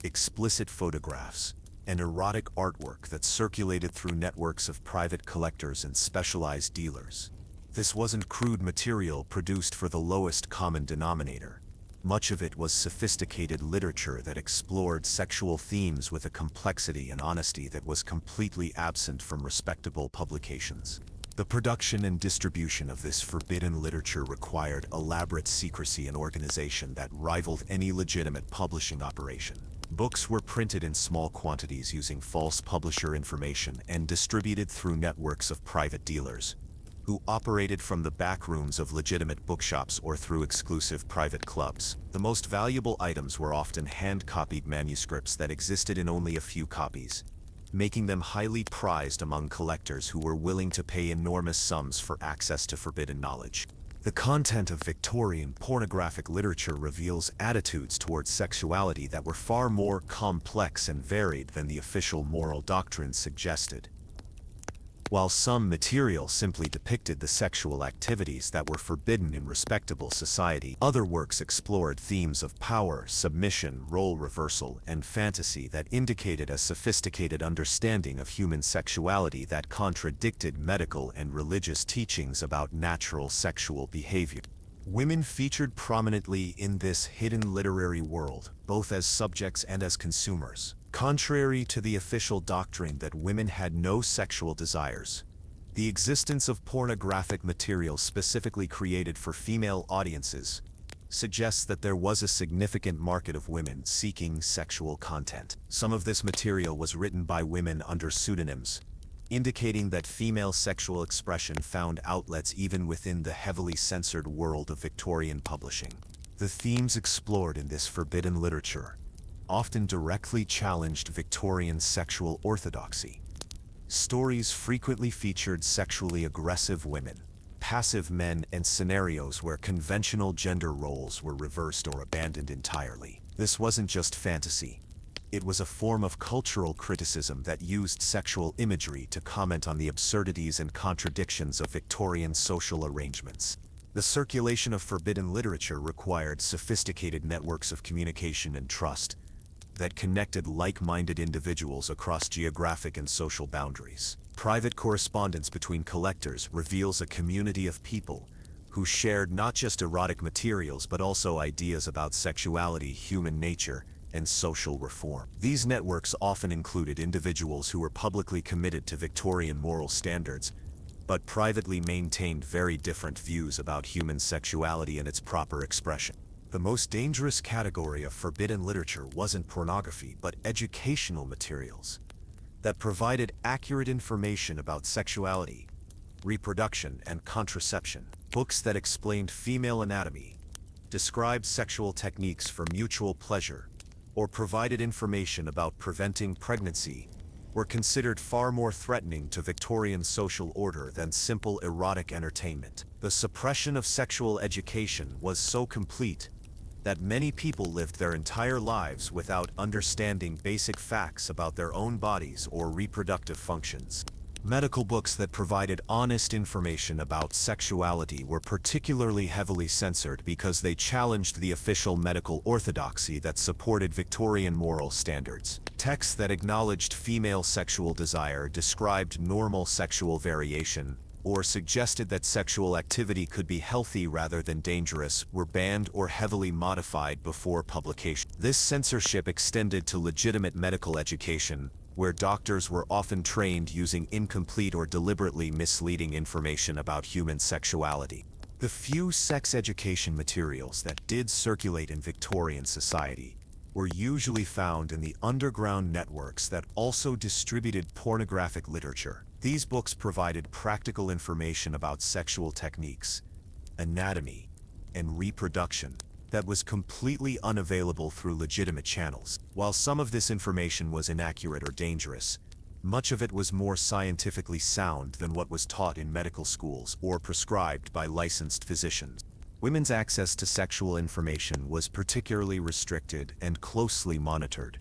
explicit photographs, and erotic artwork that circulated through networks of private collectors and specialized dealers. This wasn't crude material produced for the lowest common denominator. Much of it was sophisticated literature that explored sexual themes with a complexity and honesty that was completely absent from respectable publications. The production and distribution of this forbidden literature required elaborate secrecy and organization that rivaled any legitimate publishing operation. Books were printed in small quantities using false publisher information and distributed through networks of private dealers, who operated from the back rooms of legitimate bookshops or through exclusive private clubs. The most valuable items were often hand-copied manuscripts that existed in only a few copies, making them highly prized among collectors who were willing to pay enormous sums for access to forbidden knowledge. The content of Victorian pornographic literature reveals attitudes towards sexuality that were far more complex and varied than the official moral doctrines suggested. While some material simply depicted the sexual activities that were forbidden in respectable society, other works explored themes of power, submission, role reversal, and fantasy that indicated a sophisticated understanding of human sexuality that contradicted medical and religious teachings about natural sexual behavior. Women featured prominently in this hidden literary world, both as subjects and as consumers. Contrary to the official doctrine that women had no sexual desires, the existence of pornographic material specifically created for female audiences suggests that there was a significant market of women seeking sexual content. Some of this material was written by women under pseudonyms, indicating that female sexual expression found outlets even within the heavily censored world of Victorian publishing. The themes explored in this forbidden literature often directly challenged Victorian sexual orthodoxy. Stories frequently featured sexually aggressive women, passive men, and scenarios where conventional gender roles were reversed or abandoned entirely. This wasn't just fantasy. It was a form of cultural criticism that used sexual imagery to comment on the absurdities and contradictions of Victorian social arrangements. The circulation of forbidden literature required sophisticated networks of communication and trust that connected like-minded individuals across geographic and social boundaries. Private correspondence between collectors reveals a community of people who shared not just erotic materials but also ideas about sexuality, human nature, and social reform. These networks often included individuals who were publicly committed to Victorian moral standards, but privately maintained very different views about human sexuality and its proper expression. The most dangerous category of forbidden literature wasn't pornography, but educational materials that provided accurate information about sexuality, reproduction, and contraception. Books that explained female anatomy, described sexual techniques for mutual pleasure, or provided information about preventing pregnancy were considered far more threatening to Victorian social order than simple erotic entertainment. The suppression of sexual education was so complete that many people lived their entire lives without understanding basic facts about their own bodies or reproductive functions. Medical books that provided honest information about sexuality were particularly heavily censored because they challenged the official medical orthodoxy that supported Victorian moral standards. Texts that acknowledged female sexual desire, described normal sexual variation, or suggested that sexual activity could be healthy rather than dangerous were banned or heavily modified before publication. This censorship extended to legitimate medical education, where doctors were often trained using incomplete or deliberately misleading information about human sexuality. The few sex education materials that did circulate in Victorian society were usually found in the underground networks that also distributed pornographic literature. These books provided practical information about sexual techniques, anatomy, and reproduction that was completely unavailable through legitimate channels. While some of this information was inaccurate or dangerous, much of it was more scientifically sound than what was taught in medical schools or prescribed by licensed physicians. Women's access to sexual information was particularly restricted and closely monitored.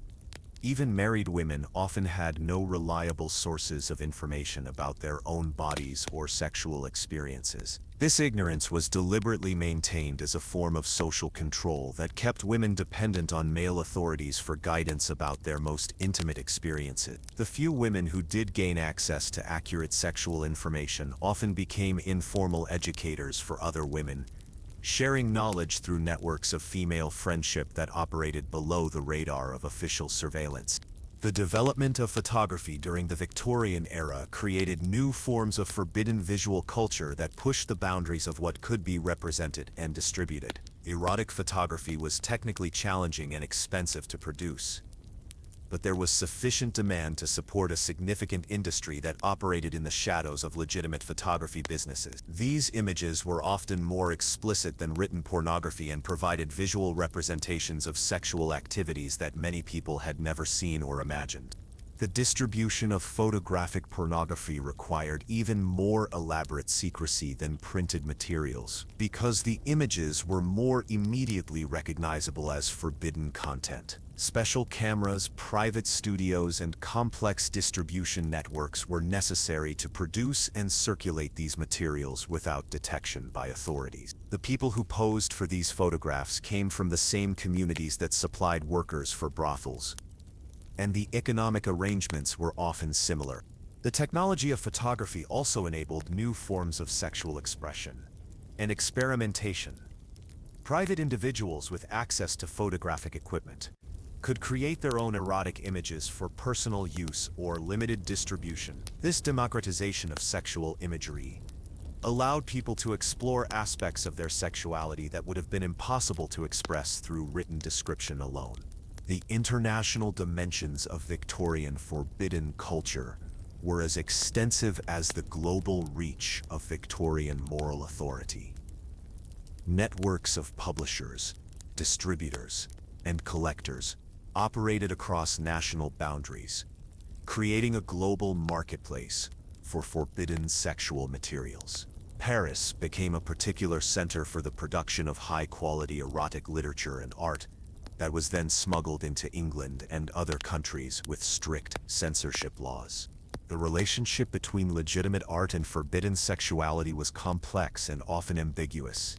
Even married women often had no reliable sources of information about their own bodies or sexual experiences. This ignorance was deliberately maintained as a form of social control that kept women dependent on male authorities for guidance about their most intimate experiences. The few women who did gain access to accurate sexual information often became informal educators for other women, sharing knowledge through networks of female friendship that operated below the radar of official surveillance. The development of photography during the Victorian era created new forms of forbidden visual culture that pushed the boundaries of what could be represented and distributed. Erotic photography was technically challenging and expensive to produce, but there was sufficient demand to support a significant industry that operated in the shadows of legitimate photography businesses. These images were often more explicit than written pornography and provided visual representations of sexual activities that many people had never seen or imagined. The distribution of photographic pornography required even more elaborate secrecy than printed materials, because the images were more immediately recognizable as forbidden content. Special cameras, private studios, and complex distribution networks were necessary to produce and circulate these materials without detection by authorities. The people who posed for these photographs came from the same communities that supplied workers for brothels, and the economic arrangements were often similar. The technology of photography also enabled new forms of sexual expression and experimentation. Private individuals with access to photographic equipment could create their own erotic images for personal use or limited distribution. This democratization of sexual imagery allowed people to explore aspects of their sexuality that would have been impossible to express through written description alone. The international dimensions of Victorian forbidden culture were as extensive as the global reach of Victorian moral authority. Networks of publishers, distributors, and collectors operated across national boundaries, creating a global marketplace for forbidden sexual materials. Paris became a particular center for the production of high-quality erotic literature and art that was then smuggled into England and other countries with strict censorship laws. The relationship between legitimate art and forbidden sexuality was complex and often ambiguous.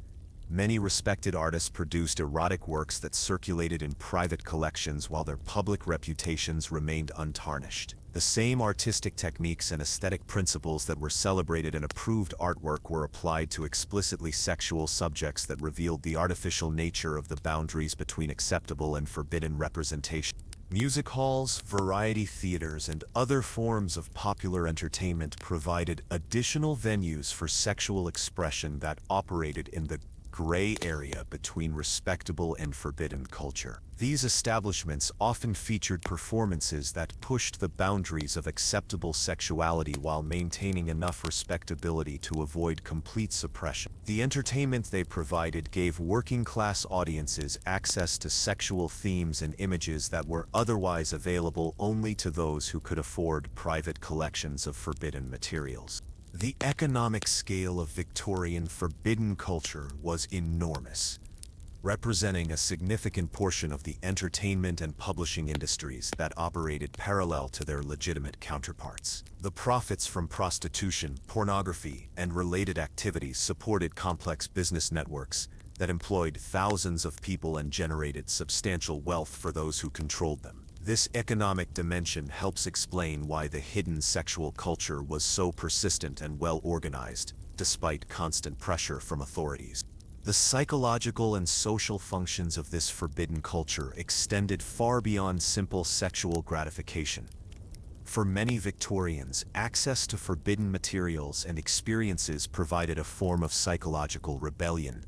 Many respected artists produced erotic works that circulated in private collections while their public reputations remained untarnished. The same artistic techniques and aesthetic principles that were celebrated in approved artwork were applied to explicitly sexual subjects that revealed the artificial nature of the boundaries between acceptable and forbidden representation. Music halls, variety theaters, and other forms of popular entertainment provided additional venues for sexual expression that operated in the gray area between respectable and forbidden culture. These establishments often featured performances that pushed the boundaries of acceptable sexuality while maintaining enough respectability to avoid complete suppression. The entertainment they provided gave working-class audiences access to sexual themes and images that were otherwise available only to those who could afford private collections of forbidden materials. The economic scale of Victorian forbidden culture was enormous, representing a significant portion of the entertainment and publishing industries that operated parallel to their legitimate counterparts. The profits from prostitution, pornography, and related activities supported complex business networks that employed thousands of people and generated substantial wealth for those who controlled them. This economic dimension helps explain why the hidden sexual culture was so persistent and well organized, despite constant pressure from authorities. The psychological and social functions of this forbidden culture extended far beyond simple sexual gratification. For many Victorians, access to forbidden materials and experiences provided a form of psychological rebellion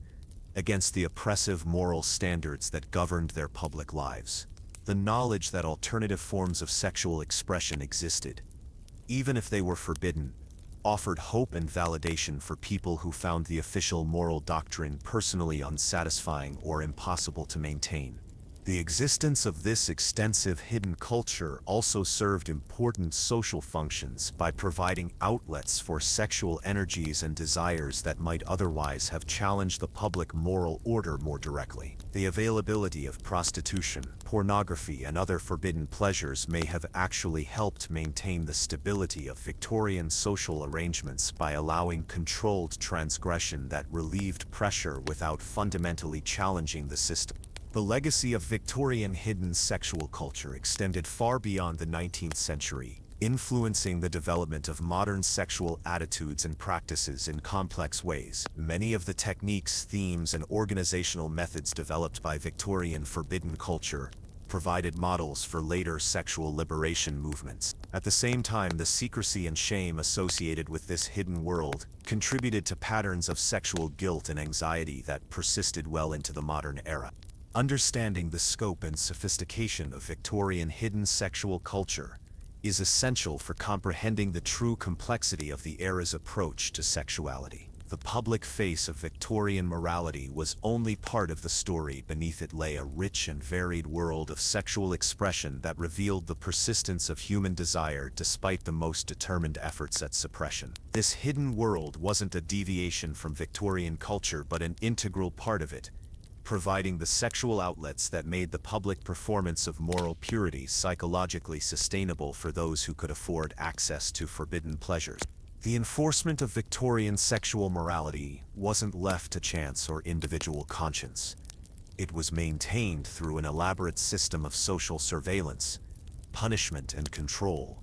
against the oppressive moral standards that governed their public lives. The knowledge that alternative forms of sexual expression existed, even if they were forbidden, offered hope and validation for people who found the official moral doctrine personally unsatisfying or impossible to maintain. The existence of this extensive hidden culture also served important social functions by providing outlets for sexual energies and desires that might otherwise have challenged the public moral order more directly. The availability of prostitution, pornography, and other forbidden pleasures may have actually helped maintain the stability of Victorian social arrangements by allowing controlled transgression that relieved pressure without fundamentally challenging the system. The legacy of Victorian hidden sexual culture extended far beyond the 19th century, influencing the development of modern sexual attitudes and practices in complex ways. Many of the techniques, themes, and organizational methods developed by Victorian forbidden culture provided models for later sexual liberation movements. At the same time, the secrecy and shame associated with this hidden world contributed to patterns of sexual guilt and anxiety that persisted well into the modern era. Understanding the scope and sophistication of Victorian hidden sexual culture is essential for comprehending the true complexity of the era's approach to sexuality. The public face of Victorian morality was only part of the story. Beneath it lay a rich and varied world of sexual expression that revealed the persistence of human desire despite the most determined efforts at suppression. This hidden world wasn't a deviation from Victorian culture but an integral part of it, providing the sexual outlets that made the public performance of moral purity psychologically sustainable for those who could afford access to forbidden pleasures. The enforcement of Victorian sexual morality wasn't left to chance or individual conscience. It was maintained through an elaborate system of social surveillance, punishment, and control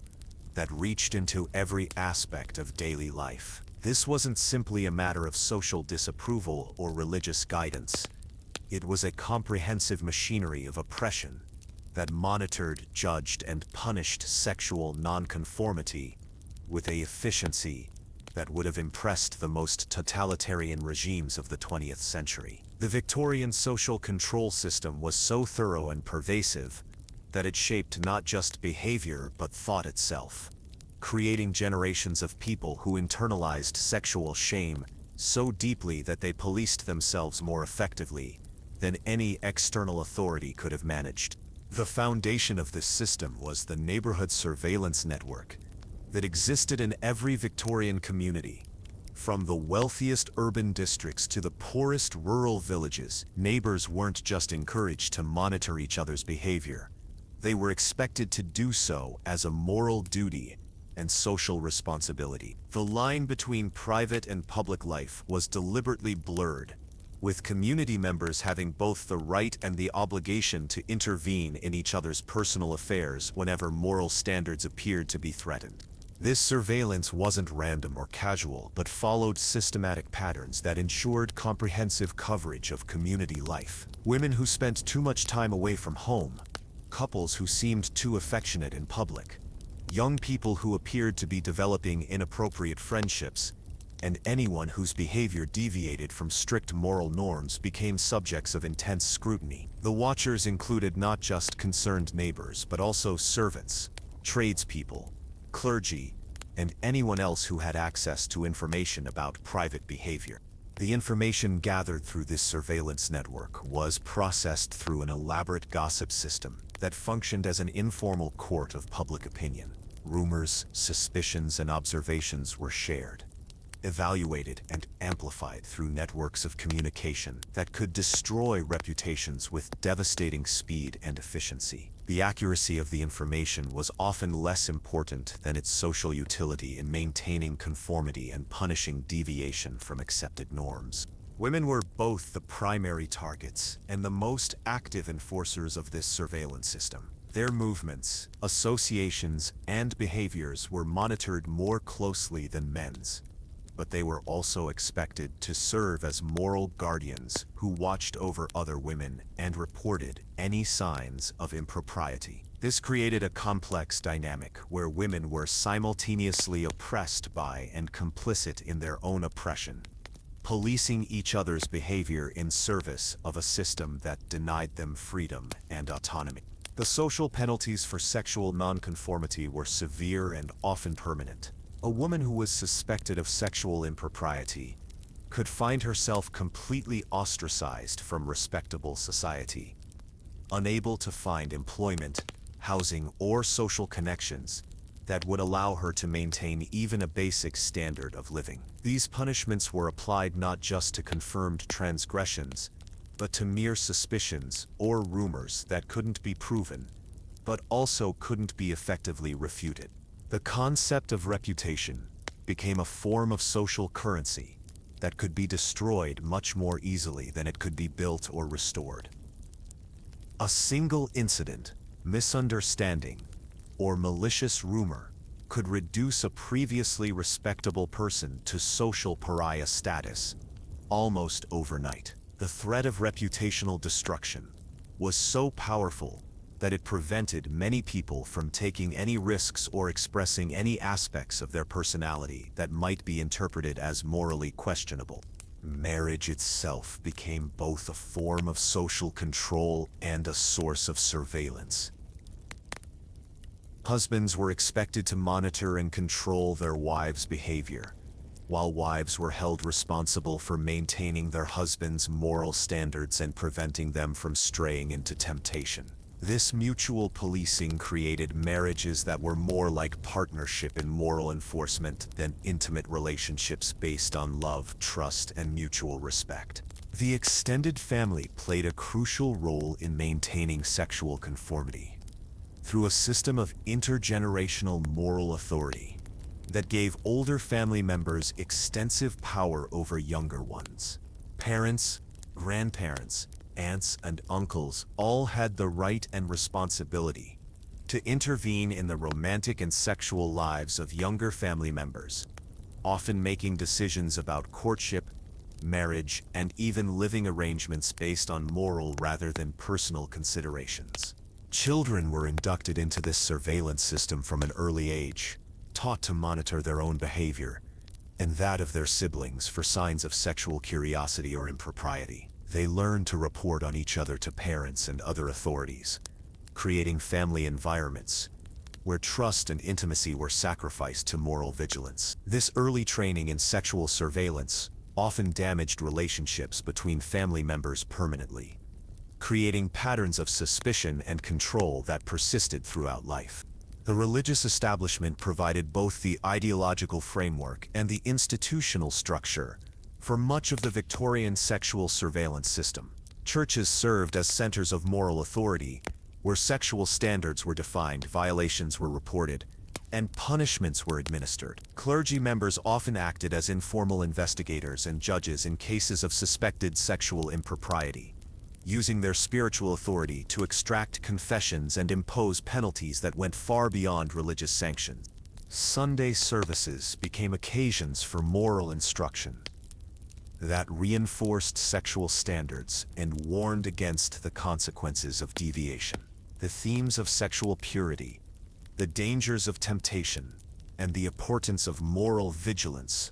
that reached into every aspect of daily life. This wasn't simply a matter of social disapproval or religious guidance. It was a comprehensive machinery of oppression, that monitored, judged, and punished sexual nonconformity with an efficiency that would have impressed the most totalitarian regimes of the 20th century. The Victorian social control system was so thorough and pervasive that it shaped not just behavior but thought itself, creating generations of people who internalized sexual shame so deeply that they policed themselves more effectively than any external authority could have managed. The foundation of this system was the neighborhood surveillance network that existed in every Victorian community. From the wealthiest urban districts to the poorest rural villages, neighbors weren't just encouraged to monitor each other's behavior. They were expected to do so as a moral duty and social responsibility. The line between private and public life was deliberately blurred, with community members having both the right and the obligation to intervene in each other's personal affairs whenever moral standards appeared to be threatened. This surveillance wasn't random or casual, but followed systematic patterns that ensured comprehensive coverage of community life. Women who spent too much time away from home, couples who seemed too affectionate in public, young people who appeared to be developing inappropriate friendships, and anyone whose behavior deviated from strict moral norms became subjects of intense scrutiny. The watchers included not just concerned neighbors, but also servants, tradespeople, clergy, and anyone else who had access to information about private behavior. The information gathered through this surveillance network was processed through an elaborate gossip system that functioned as an informal court of public opinion. Rumors, suspicions, and observations were shared, evaluated, and amplified through networks of communication that could destroy reputations with devastating speed and efficiency. The accuracy of the information was often less important than its social utility in maintaining conformity and punishing deviation from accepted norms. Women were both the primary targets and the most active enforcers of this surveillance system. Their movements, associations, and behaviors were monitored more closely than men's, but they were also expected to serve as moral guardians who watched over other women and reported any signs of impropriety. This created a complex dynamic where women were simultaneously oppressed by and complicit in their own oppression, policing each other's behavior in service of a system that denied them freedom and autonomy. The social penalties for sexual nonconformity were severe and often permanent. A woman who was suspected of sexual impropriety could find herself completely ostracized from respectable society, unable to find employment, housing, or social connections that would allow her to maintain even a basic standard of living. These punishments were applied not just to confirmed transgressions, but to mere suspicions or rumors that couldn't be proven, but also couldn't be effectively refuted. The concept of reputation became a form of social currency that could be destroyed much more easily than it could be built or restored. A single incident, misunderstanding, or malicious rumor could reduce a previously respectable person to social pariah status almost overnight. The threat of reputational destruction was so powerful that it prevented many people from taking any risks or expressing any aspects of their personality that might be interpreted as morally questionable. Marriage itself became both a form of social control and a source of surveillance. Husbands were expected to monitor and control their wives' behavior, while wives were held responsible for maintaining their husbands' moral standards and preventing them from straying into temptation. This mutual policing created marriages that were more like partnership in moral enforcement than intimate relationships based on love, trust, and mutual respect. The extended family played a crucial role in maintaining sexual conformity through a system of intergenerational moral authority that gave older family members extensive power over younger ones. Parents, grandparents, aunts, and uncles all had the right and responsibility to intervene in the romantic and sexual lives of younger family members, often making decisions about courtship, marriage, and even living arrangements based on moral rather than personal considerations. Children were inducted into this surveillance system from an early age, taught to monitor their own behavior and that of their siblings for signs of sexual curiosity or impropriety. They learned to report on each other to parents and other authorities, creating family environments where trust and intimacy were sacrificed to moral vigilance. This early training in sexual surveillance often damaged relationships between family members permanently, creating patterns of suspicion and control that persisted throughout life. The religious establishment provided both the ideological framework and the institutional structure for much of the Victorian sexual surveillance system. Churches served as centers of moral authority, where sexual standards were defined, violations were reported, and punishments were administered. Clergy members often acted as informal investigators and judges in cases of suspected sexual impropriety, using their spiritual authority to extract confessions and impose penalties that went far beyond religious sanctions. Sunday services became occasions for moral instruction that reinforced sexual standards and warned against the consequences of deviation. The themes of sexual purity, the dangers of temptation, and the importance of moral vigilance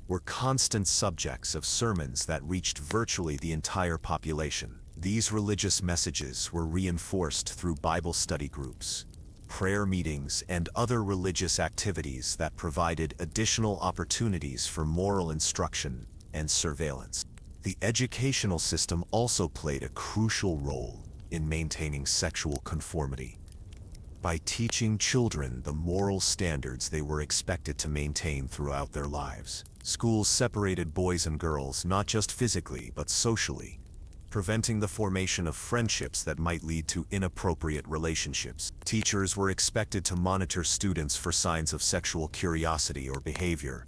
were constant subjects of sermons that reached virtually the entire population. These religious messages were reinforced through Bible study groups, prayer meetings, and other religious activities that provided additional opportunities for moral instruction and surveillance. The educational system also played a crucial role in maintaining sexual conformity. By teaching children the moral standards they were expected to maintain throughout their lives, schools separated boys and girls not just physically but socially, preventing the formation of friendships that might lead to inappropriate relationships. Teachers were expected to monitor students for signs of sexual curiosity or behavior,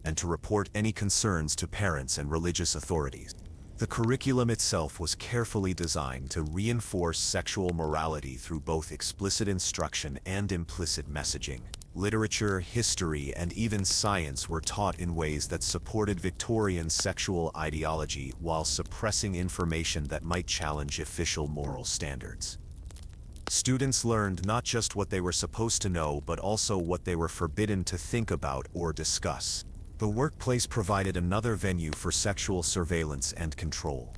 and to report any concerns to parents and religious authorities. The curriculum itself was carefully designed to reinforce sexual morality through both explicit instruction and implicit messaging. Literature, history, and even science were taught in ways that supported Victorian sexual ideology while suppressing information that might challenge official moral standards. Students learned not just what they were supposed to know, but also what they were forbidden to think about or discuss. The workplace provided another venue for sexual surveillance and control,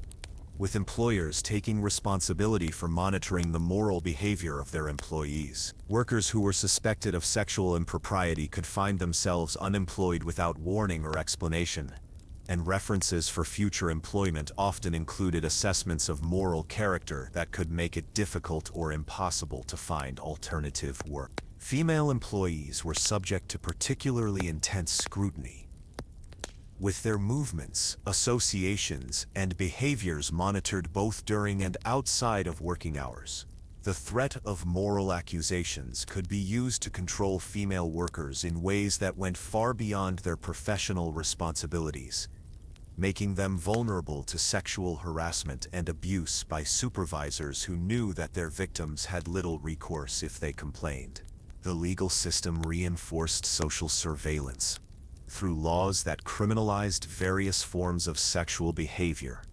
with employers taking responsibility for monitoring the moral behavior of their employees. Workers who were suspected of sexual impropriety could find themselves unemployed without warning or explanation, and references for future employment often included assessments of moral character that could make it difficult or impossible to find alternative work. Female employees were subject to particularly intense scrutiny, with their movements, associations, and behaviors monitored both during and outside of working hours. The threat of moral accusations could be used to control female workers in ways that went far beyond their professional responsibilities, making them vulnerable to sexual harassment and abuse by supervisors who knew that their victims had little recourse if they complained. The legal system reinforced social surveillance through laws that criminalized various forms of sexual behavior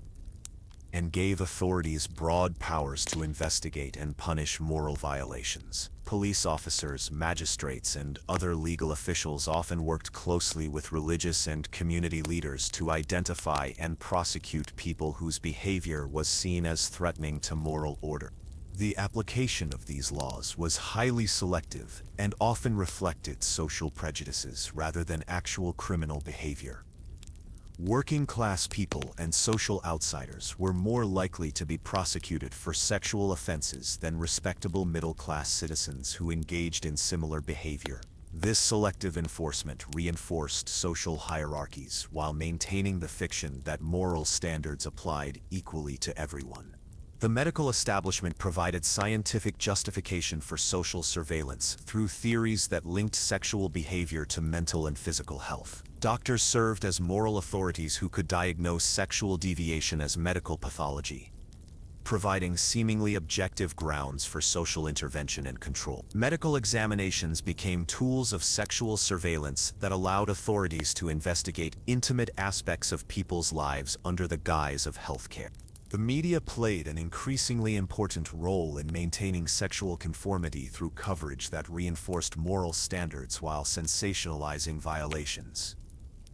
and gave authorities broad powers to investigate and punish moral violations. Police officers, magistrates, and other legal officials often worked closely with religious and community leaders to identify and prosecute people whose behavior was seen as threatening to moral order. The application of these laws was highly selective and often reflected social prejudices rather than actual criminal behavior. Working-class people and social outsiders were more likely to be prosecuted for sexual offenses than respectable middle-class citizens who engaged in similar behavior. This selective enforcement reinforced social hierarchies while maintaining the fiction that moral standards applied equally to everyone. The medical establishment provided scientific justification for social surveillance through theories that linked sexual behavior to mental and physical health. Doctors served as moral authorities who could diagnose sexual deviation as medical pathology, providing seemingly objective grounds for social intervention and control. Medical examinations became tools of sexual surveillance that allowed authorities to investigate intimate aspects of people's lives under the guise of healthcare. The media played an increasingly important role in maintaining sexual conformity through coverage that reinforced moral standards while sensationalizing violations.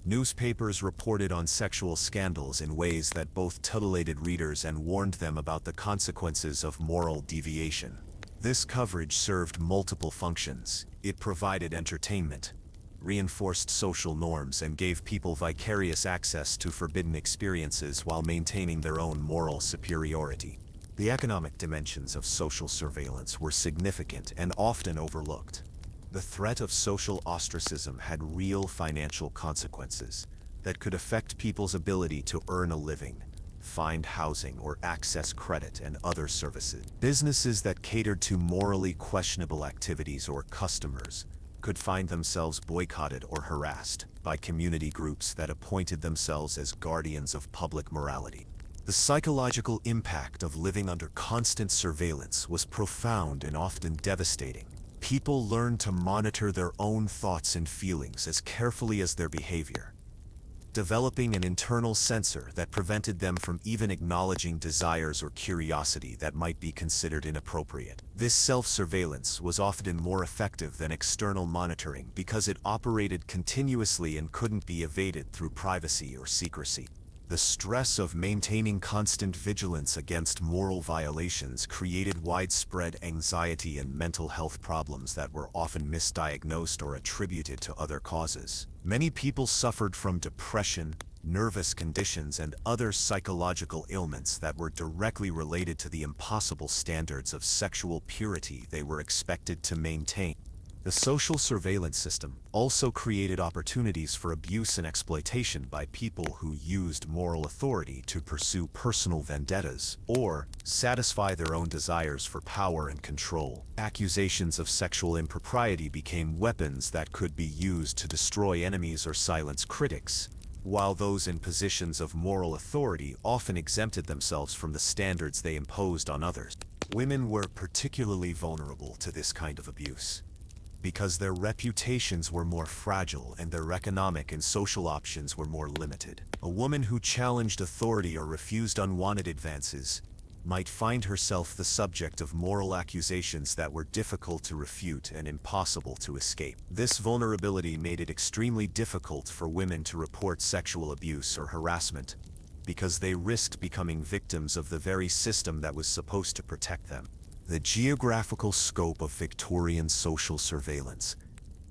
Newspapers reported on sexual scandals in ways that both titillated readers and warned them about the consequences of moral deviation. This coverage served multiple functions. It provided entertainment, reinforced social norms, and gave people vicarious access to forbidden experiences while maintaining their own moral superiority. The economic dimensions of social surveillance were significant and often overlooked. The threat of social ostracism had real financial consequences that could affect people's ability to earn a living, find housing, or access credit and other services. Businesses that catered to morally questionable activities or customers could find themselves boycotted or harassed by community groups that appointed themselves as guardians of public morality. The psychological impact of living under constant surveillance was profound and often devastating. People learned to monitor their own thoughts and feelings as carefully as their behavior, developing an internal censor that prevented them from even acknowledging desires or curiosity that might be considered inappropriate. This self-surveillance was often more effective than external monitoring because it operated continuously and couldn't be evaded through privacy or secrecy. The stress of maintaining constant vigilance against moral violations created widespread anxiety and mental health problems that were often misdiagnosed or attributed to other causes. Many people suffered from depression, nervous conditions, and other psychological ailments that were directly related to the impossible standards of sexual purity they were expected to maintain. The social surveillance system also created opportunities for abuse and exploitation by people who used moral authority to pursue personal vendettas or satisfy their own desires for power and control. Accusations of sexual impropriety became weapons that could be used to destroy enemies or silence critics, while those in positions of moral authority often exempted themselves from the standards they imposed on others. Women were particularly vulnerable to this kind of abuse, because their reputations were more fragile and their economic and social options were more limited. A woman who challenged authority or refused unwanted advances might find herself the subject of moral accusations that were difficult to refute and impossible to escape. This vulnerability made it extremely difficult for women to report sexual abuse or harassment, because they risked becoming victims of the very system that was supposed to protect them. The geographical scope of Victorian social surveillance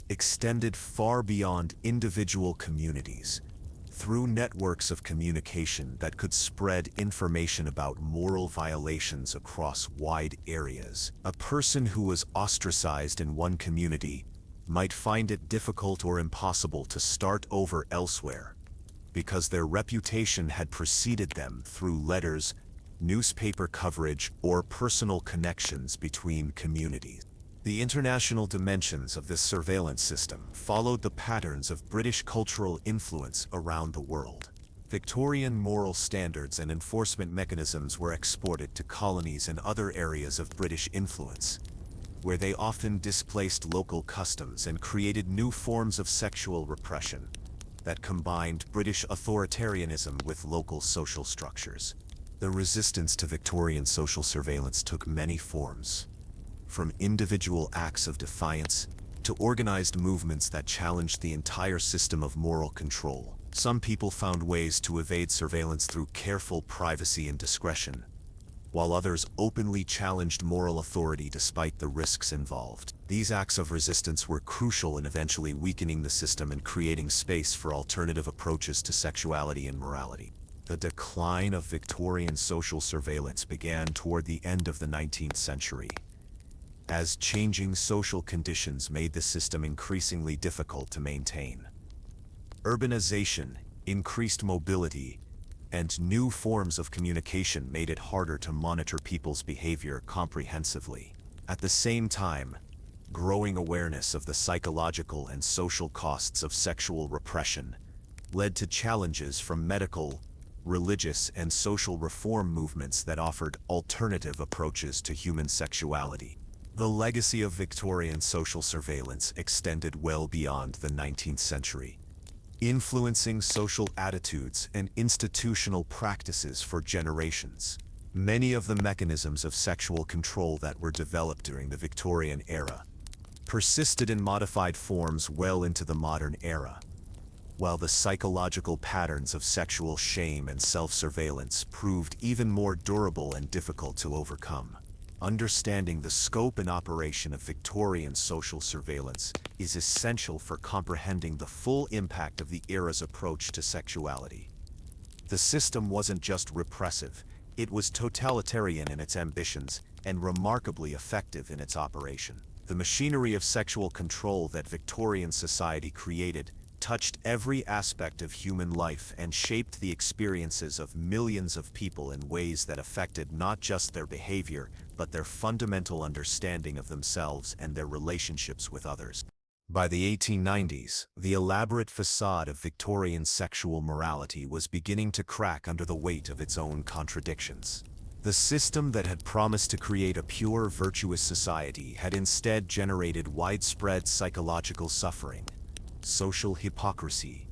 extended far beyond individual communities. Through networks of communication that could spread information about moral violations across wide areas. A person who was ostracized in one community might find it difficult or impossible to start over elsewhere, because their reputation had preceded them through letters, newspaper coverage, or personal connections between communities. The international dimensions of this surveillance system followed the patterns of British cultural influence around the world. Victorian moral standards and enforcement mechanisms were exported to colonies and other areas of British influence, where they often displaced local customs and created new forms of sexual repression that combined British authoritarianism with local social structures. The resistance to Victorian social surveillance took many forms, from individual acts of defiance to organized movements that challenged the entire system of moral control. Some people found ways to evade surveillance through careful privacy and discretion, while others openly challenged moral authority despite the risks involved. These acts of resistance were crucial in eventually weakening the system and creating space for alternative approaches to sexuality and morality. The decline of Victorian social surveillance began toward the end of the 19th century, as changing social conditions made the system increasingly difficult to maintain. Urbanization, increased mobility, and new forms of communication made it harder to monitor people's behavior comprehensively. At the same time, growing awareness of the psychological and social costs of sexual repression led to challenges from medical, religious, and social reform movements that offered alternative approaches to human sexuality. The legacy of Victorian social surveillance extended well beyond the 19th century. influencing social attitudes and institutional practices for generations. Many of the mechanisms of sexual control that were developed during the Victorian era persisted in modified forms well into the modern era, while the psychological patterns of sexual shame and self-surveillance proved even more durable and difficult to overcome. Understanding the scope and operation of Victorian social surveillance is essential for comprehending the full impact of the era's approach to sexuality. The system wasn't just repressive, it was totalitarian in its ambitions and remarkably effective in its operation. The machinery of sexual control that Victorian society created touched every aspect of human life and shaped the experiences of millions of people in ways that affected not just their behavior, but their fundamental understanding of themselves and their relationships with others. By the 1890s, the elaborate facade of Victorian sexual morality was beginning to crack under the weight of its own contradictions. The system that had promised to create a pure, virtuous society had instead generated widespread psychological suffering, social hypocrisy,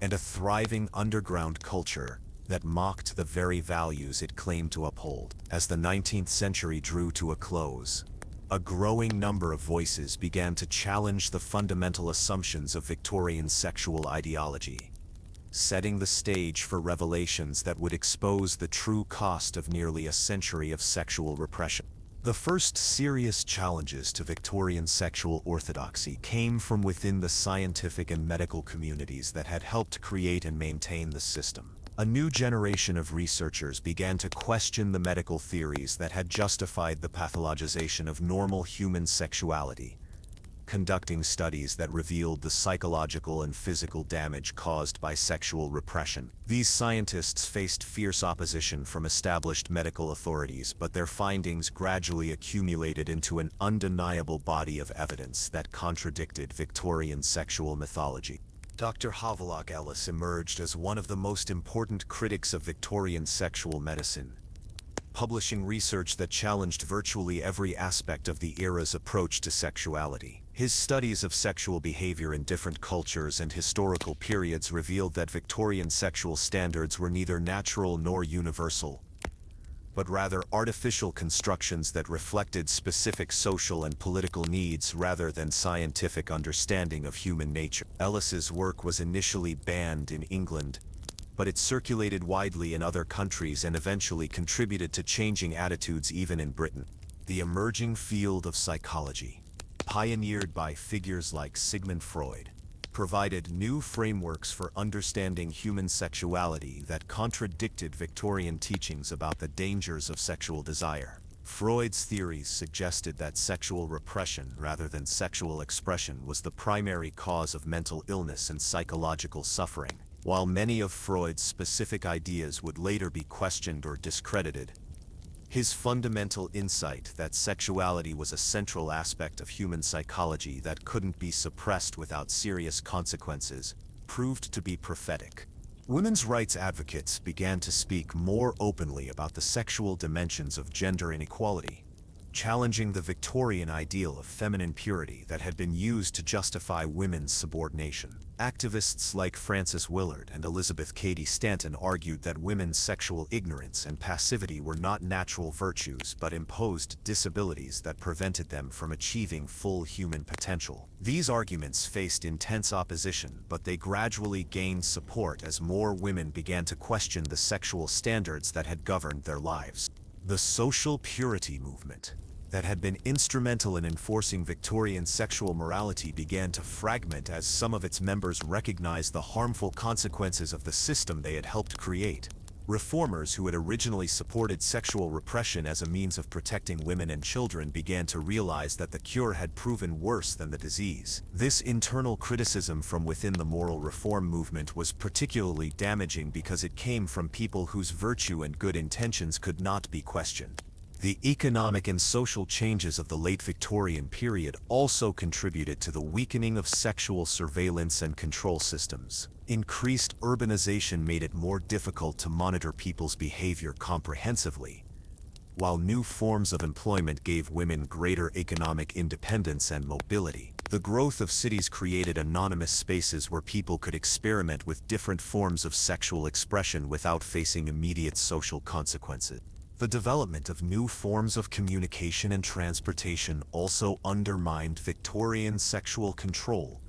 and a thriving underground culture that mocked the very values it claimed to uphold. As the 19th century drew to a close, a growing number of voices began to challenge the fundamental assumptions of Victorian sexual ideology, setting the stage for revelations that would expose the true cost of nearly a century of sexual repression. The first serious challenges to Victorian sexual orthodoxy came from within the scientific and medical communities that had helped create and maintain the system. A new generation of researchers began to question the medical theories that had justified the pathologization of normal human sexuality, conducting studies that revealed the psychological and physical damage caused by sexual repression. These scientists faced fierce opposition from established medical authorities, but their findings gradually accumulated into an undeniable body of evidence that contradicted Victorian sexual mythology. Dr. Havelock Ellis emerged as one of the most important critics of Victorian sexual medicine, publishing research that challenged virtually every aspect of the era's approach to sexuality. His studies of sexual behavior in different cultures and historical periods revealed that Victorian sexual standards were neither natural nor universal, but rather artificial constructions that reflected specific social and political needs rather than scientific understanding of human nature. Ellis's work was initially banned in England, but it circulated widely in other countries and eventually contributed to changing attitudes even in Britain. The emerging field of psychology, pioneered by figures like Sigmund Freud, provided new frameworks for understanding human sexuality that contradicted Victorian teachings about the dangers of sexual desire. Freud's theories suggested that sexual repression rather than sexual expression was the primary cause of mental illness and psychological suffering. While many of Freud's specific ideas would later be questioned or discredited, his fundamental insight that sexuality was a central aspect of human psychology that couldn't be suppressed without serious consequences proved to be prophetic. Women's rights advocates began to speak more openly about the sexual dimensions of gender inequality, challenging the Victorian ideal of feminine purity that had been used to justify women's subordination. Activists like Frances Willard and Elizabeth Cady Stanton argued that women's sexual ignorance and passivity were not natural virtues but imposed disabilities that prevented them from achieving full human potential. These arguments faced intense opposition, but they gradually gained support as more women began to question the sexual standards that had governed their lives. The social purity movement, that had been instrumental in enforcing Victorian sexual morality, began to fragment as some of its members recognized the harmful consequences of the system they had helped create. Reformers who had originally supported sexual repression as a means of protecting women and children began to realize that the cure had proven worse than the disease. This internal criticism from within the moral reform movement was particularly damaging because it came from people whose virtue and good intentions could not be questioned. The economic and social changes of the late Victorian period also contributed to the weakening of sexual surveillance and control systems. Increased urbanization made it more difficult to monitor people's behavior comprehensively, While new forms of employment gave women greater economic independence and mobility, the growth of cities created anonymous spaces where people could experiment with different forms of sexual expression without facing immediate social consequences. The development of new forms of communication and transportation also undermined Victorian sexual control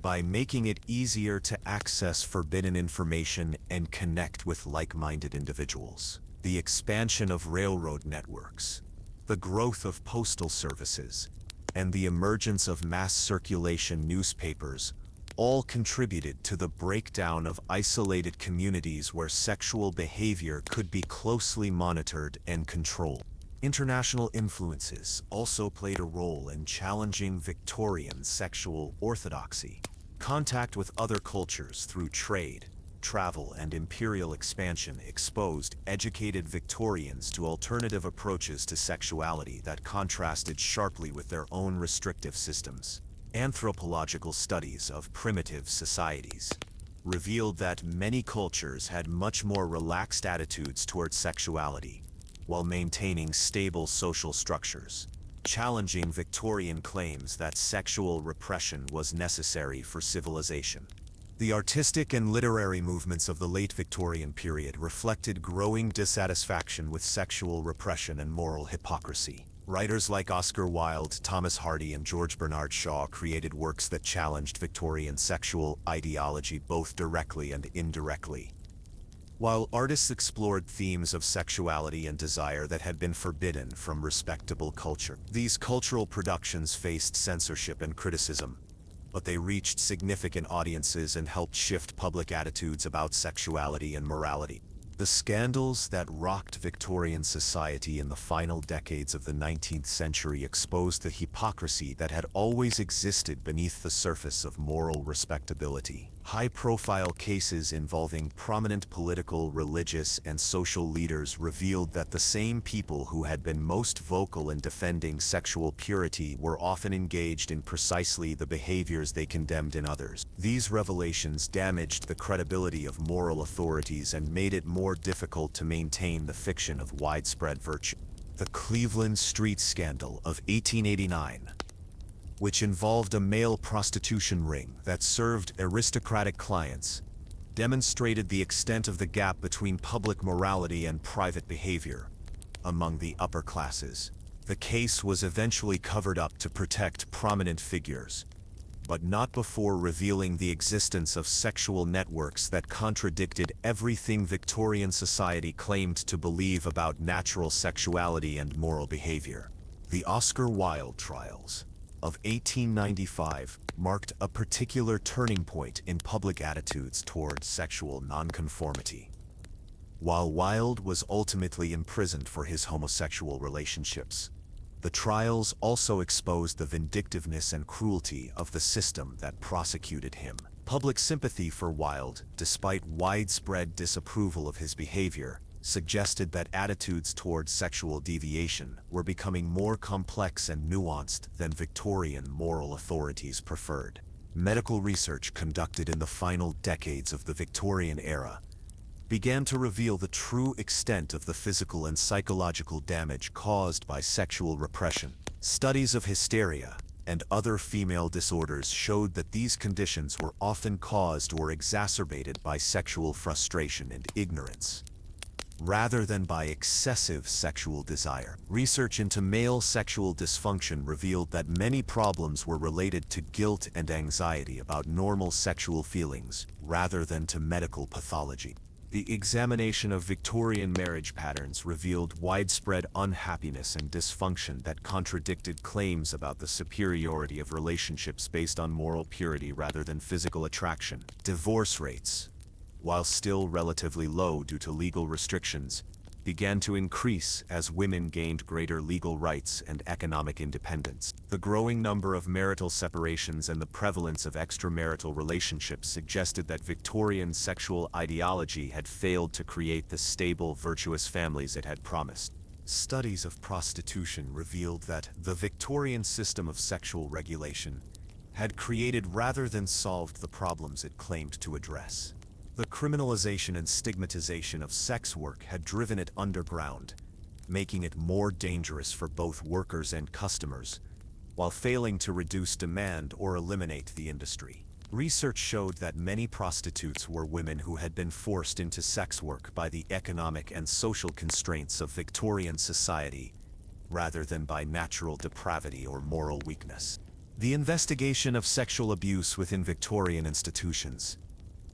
by making it easier to access forbidden information and connect with like-minded individuals. The expansion of railroad networks, the growth of postal services, and the emergence of mass circulation newspapers all contributed to the breakdown of isolated communities where sexual behavior could be closely monitored and controlled. International influences also played a role in challenging Victorian sexual orthodoxy. Contact with other cultures through trade, travel, and imperial expansion exposed educated Victorians to alternative approaches to sexuality that contrasted sharply with their own restrictive systems. Anthropological studies of primitive societies revealed that many cultures had much more relaxed attitudes towards sexuality, while maintaining stable social structures, challenging Victorian claims that sexual repression was necessary for civilization. The artistic and literary movements of the late Victorian period reflected growing dissatisfaction with sexual repression and moral hypocrisy. Writers like Oscar Wilde, Thomas Hardy, and George Bernard Shaw created works that challenged Victorian sexual ideology both directly and indirectly. While artists explored themes of sexuality and desire that had been forbidden from respectable culture, these cultural productions faced censorship and criticism, but they reached significant audiences and helped shift public attitudes about sexuality and morality. The scandals that rocked Victorian society in the final decades of the 19th century exposed the hypocrisy that had always existed beneath the surface of moral respectability. High-profile cases involving prominent political, religious, and social leaders revealed that the same people who had been most vocal in defending sexual purity were often engaged in precisely the behaviors they condemned in others. These revelations damaged the credibility of moral authorities and made it more difficult to maintain the fiction of widespread virtue. The Cleveland Street Scandal of 1889, which involved a male prostitution ring that served aristocratic clients, demonstrated the extent of the gap between public morality and private behavior among the upper classes. The case was eventually covered up to protect prominent figures, but not before revealing the existence of sexual networks that contradicted everything Victorian society claimed to believe about natural sexuality and moral behavior. The Oscar Wilde trials of 1895 marked a particular turning point in public attitudes toward sexual nonconformity. While Wilde was ultimately imprisoned for his homosexual relationships, the trials also exposed the vindictiveness and cruelty of the system that prosecuted him. Public sympathy for Wilde, despite widespread disapproval of his behavior, suggested that attitudes towards sexual deviation were becoming more complex and nuanced than Victorian moral authorities preferred. Medical research conducted in the final decades of the Victorian era began to reveal the true extent of the physical and psychological damage caused by sexual repression. Studies of hysteria and other female disorders showed that these conditions were often caused or exacerbated by sexual frustration and ignorance, rather than by excessive sexual desire. Research into male sexual dysfunction revealed that many problems were related to guilt and anxiety about normal sexual feelings, rather than to medical pathology. The examination of Victorian marriage patterns revealed widespread unhappiness and dysfunction that contradicted claims about the superiority of relationships based on moral purity rather than physical attraction. Divorce rates, while still relatively low due to legal restrictions, began to increase as women gained greater legal rights and economic independence. The growing number of marital separations and the prevalence of extramarital relationships suggested that Victorian sexual ideology had failed to create the stable, virtuous families it had promised. Studies of prostitution revealed that the Victorian system of sexual regulation had created rather than solved the problems it claimed to address. The criminalization and stigmatization of sex work had driven it underground, making it more dangerous for both workers and customers, while failing to reduce demand or eliminate the industry. Research showed that many prostitutes were women who had been forced into sex work by the economic and social constraints of Victorian society, rather than by natural depravity or moral weakness. The investigation of sexual abuse within Victorian institutions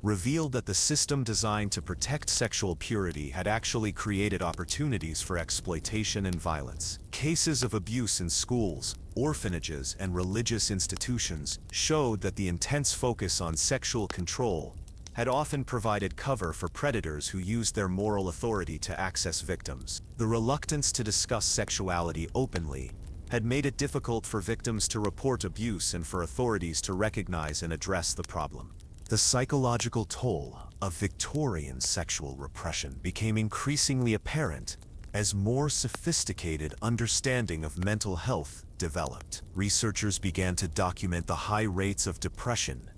revealed that the system designed to protect sexual purity had actually created opportunities for exploitation and violence. Cases of abuse in schools, orphanages, and religious institutions showed that the intense focus on sexual control had often provided cover for predators who used their moral authority to access victims. The reluctance to discuss sexuality openly had made it difficult for victims to report abuse and for authorities to recognize and address the problem. The psychological toll of Victorian sexual repression became increasingly apparent as more sophisticated understanding of mental health developed. Researchers began to document the high rates of depression,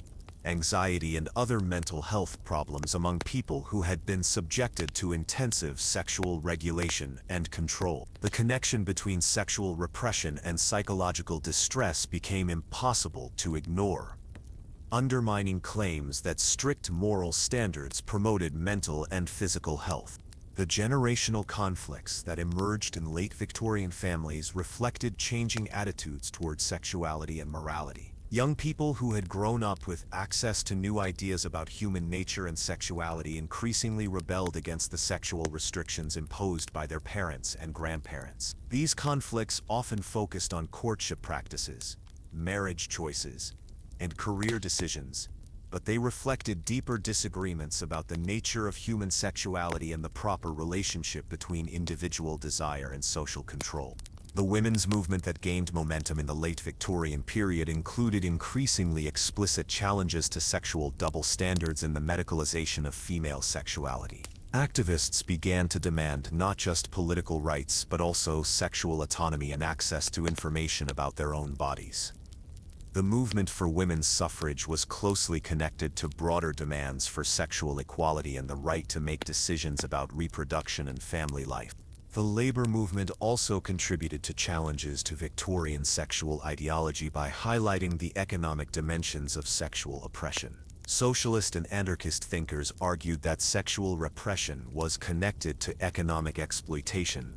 anxiety, and other mental health problems among people who had been subjected to intensive sexual regulation and control. The connection between sexual repression and psychological distress became impossible to ignore, undermining claims that strict moral standards promoted mental and physical health. The generational conflicts that emerged in late Victorian families reflected changing attitudes towards sexuality and morality. Young people who had grown up with access to new ideas about human nature and sexuality increasingly rebelled against the sexual restrictions imposed by their parents and grandparents. These conflicts often focused on courtship practices, marriage choices, and career decisions, but they reflected deeper disagreements about the nature of human sexuality and the proper relationship between individual desire and social control. The women's movement that gained momentum in the late Victorian period included increasingly explicit challenges to sexual double standards and the medicalization of female sexuality. Activists began to demand not just political rights but also sexual autonomy and access to information about their own bodies. The movement for women's suffrage was closely connected to broader demands for sexual equality and the right to make decisions about reproduction and family life. The labor movement also contributed to challenges to Victorian sexual ideology by highlighting the economic dimensions of sexual oppression. Socialist and anarchist thinkers argued that sexual repression was connected to economic exploitation,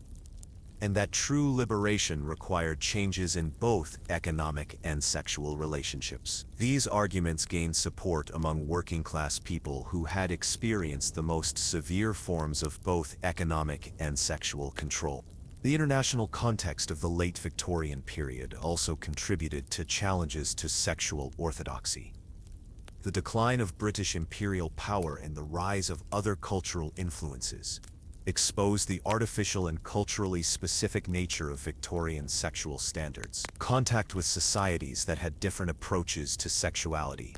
and that true liberation required changes in both economic and sexual relationships. These arguments gained support among working-class people who had experienced the most severe forms of both economic and sexual control. The international context of the late Victorian period also contributed to challenges to sexual orthodoxy. The decline of British imperial power and the rise of other cultural influences exposed the artificial and culturally specific nature of Victorian sexual standards. Contact with societies that had different approaches to sexuality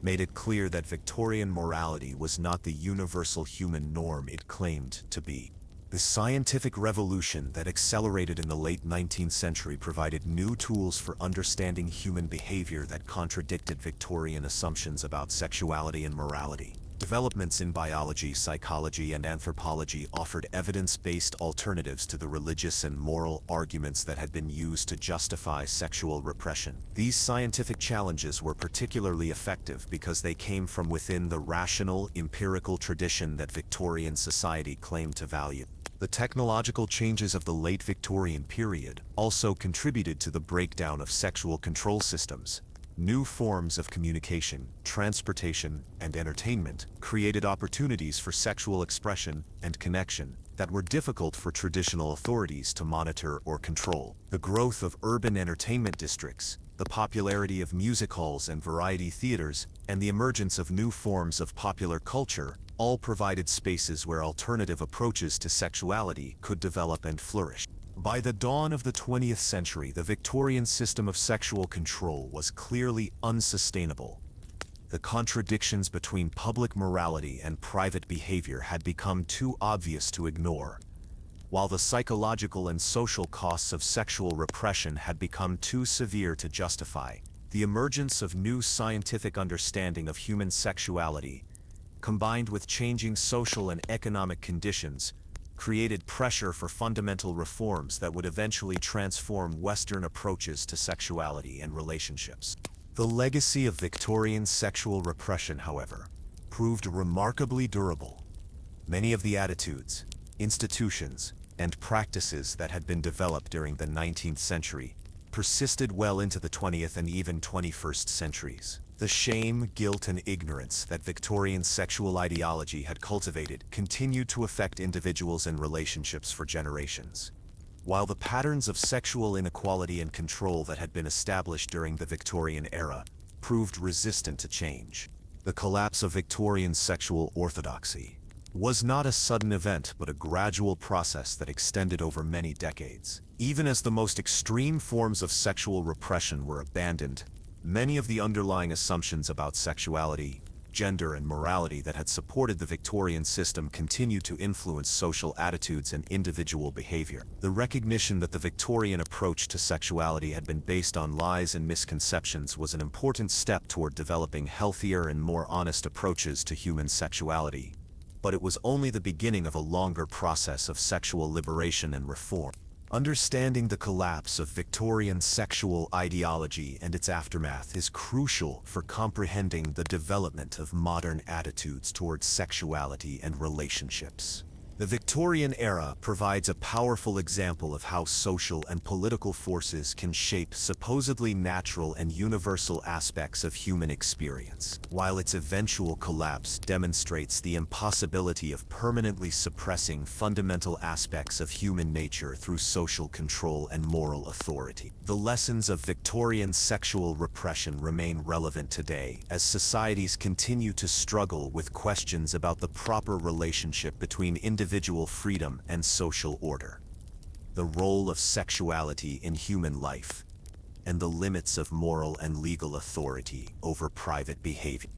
made it clear that Victorian morality was not the universal human norm it claimed to be. The scientific revolution that accelerated in the late 19th century provided new tools for understanding human behavior that contradicted Victorian assumptions about sexuality and morality. Developments in biology, psychology, and anthropology offered evidence-based alternatives to the religious and moral arguments that had been used to justify sexual repression. These scientific challenges were particularly effective because they came from within the rational, empirical tradition that Victorian society claimed to value. The technological changes of the late Victorian period also contributed to the breakdown of sexual control systems. New forms of communication, transportation, and entertainment created opportunities for sexual expression and connection that were difficult for traditional authorities to monitor or control. The growth of urban entertainment districts, the popularity of music halls and variety theaters, and the emergence of new forms of popular culture all provided spaces where alternative approaches to sexuality could develop and flourish. By the dawn of the 20th century, the Victorian system of sexual control was clearly unsustainable. The contradictions between public morality and private behavior had become too obvious to ignore, while the psychological and social costs of sexual repression had become too severe to justify. The emergence of new scientific understanding of human sexuality, combined with changing social and economic conditions, created pressure for fundamental reforms that would eventually transform Western approaches to sexuality and relationships. The legacy of Victorian sexual repression, however, proved remarkably durable. Many of the attitudes, institutions, and practices that had been developed during the 19th century persisted well into the 20th and even 21st centuries. The shame, guilt, and ignorance that Victorian sexual ideology had cultivated continued to affect individuals and relationships for generations. While the patterns of sexual inequality and control that had been established during the Victorian era proved resistant to change, the collapse of Victorian sexual orthodoxy was not a sudden event but a gradual process that extended over many decades. Even as the most extreme forms of sexual repression were abandoned, many of the underlying assumptions about sexuality, gender, and morality that had supported the Victorian system continued to influence social attitudes and individual behavior. The recognition that the Victorian approach to sexuality had been based on lies and misconceptions was an important step toward developing healthier and more honest approaches to human sexuality. But it was only the beginning of a longer process of sexual liberation and reform. Understanding the collapse of Victorian sexual ideology and its aftermath is crucial for comprehending the development of modern attitudes towards sexuality and relationships. The Victorian era provides a powerful example of how social and political forces can shape supposedly natural and universal aspects of human experience, while its eventual collapse demonstrates the impossibility of permanently suppressing fundamental aspects of human nature through social control and moral authority. The lessons of Victorian sexual repression remain relevant today as societies continue to struggle with questions about the proper relationship between individual freedom and social order, the role of sexuality in human life, and the limits of moral and legal authority over private behavior.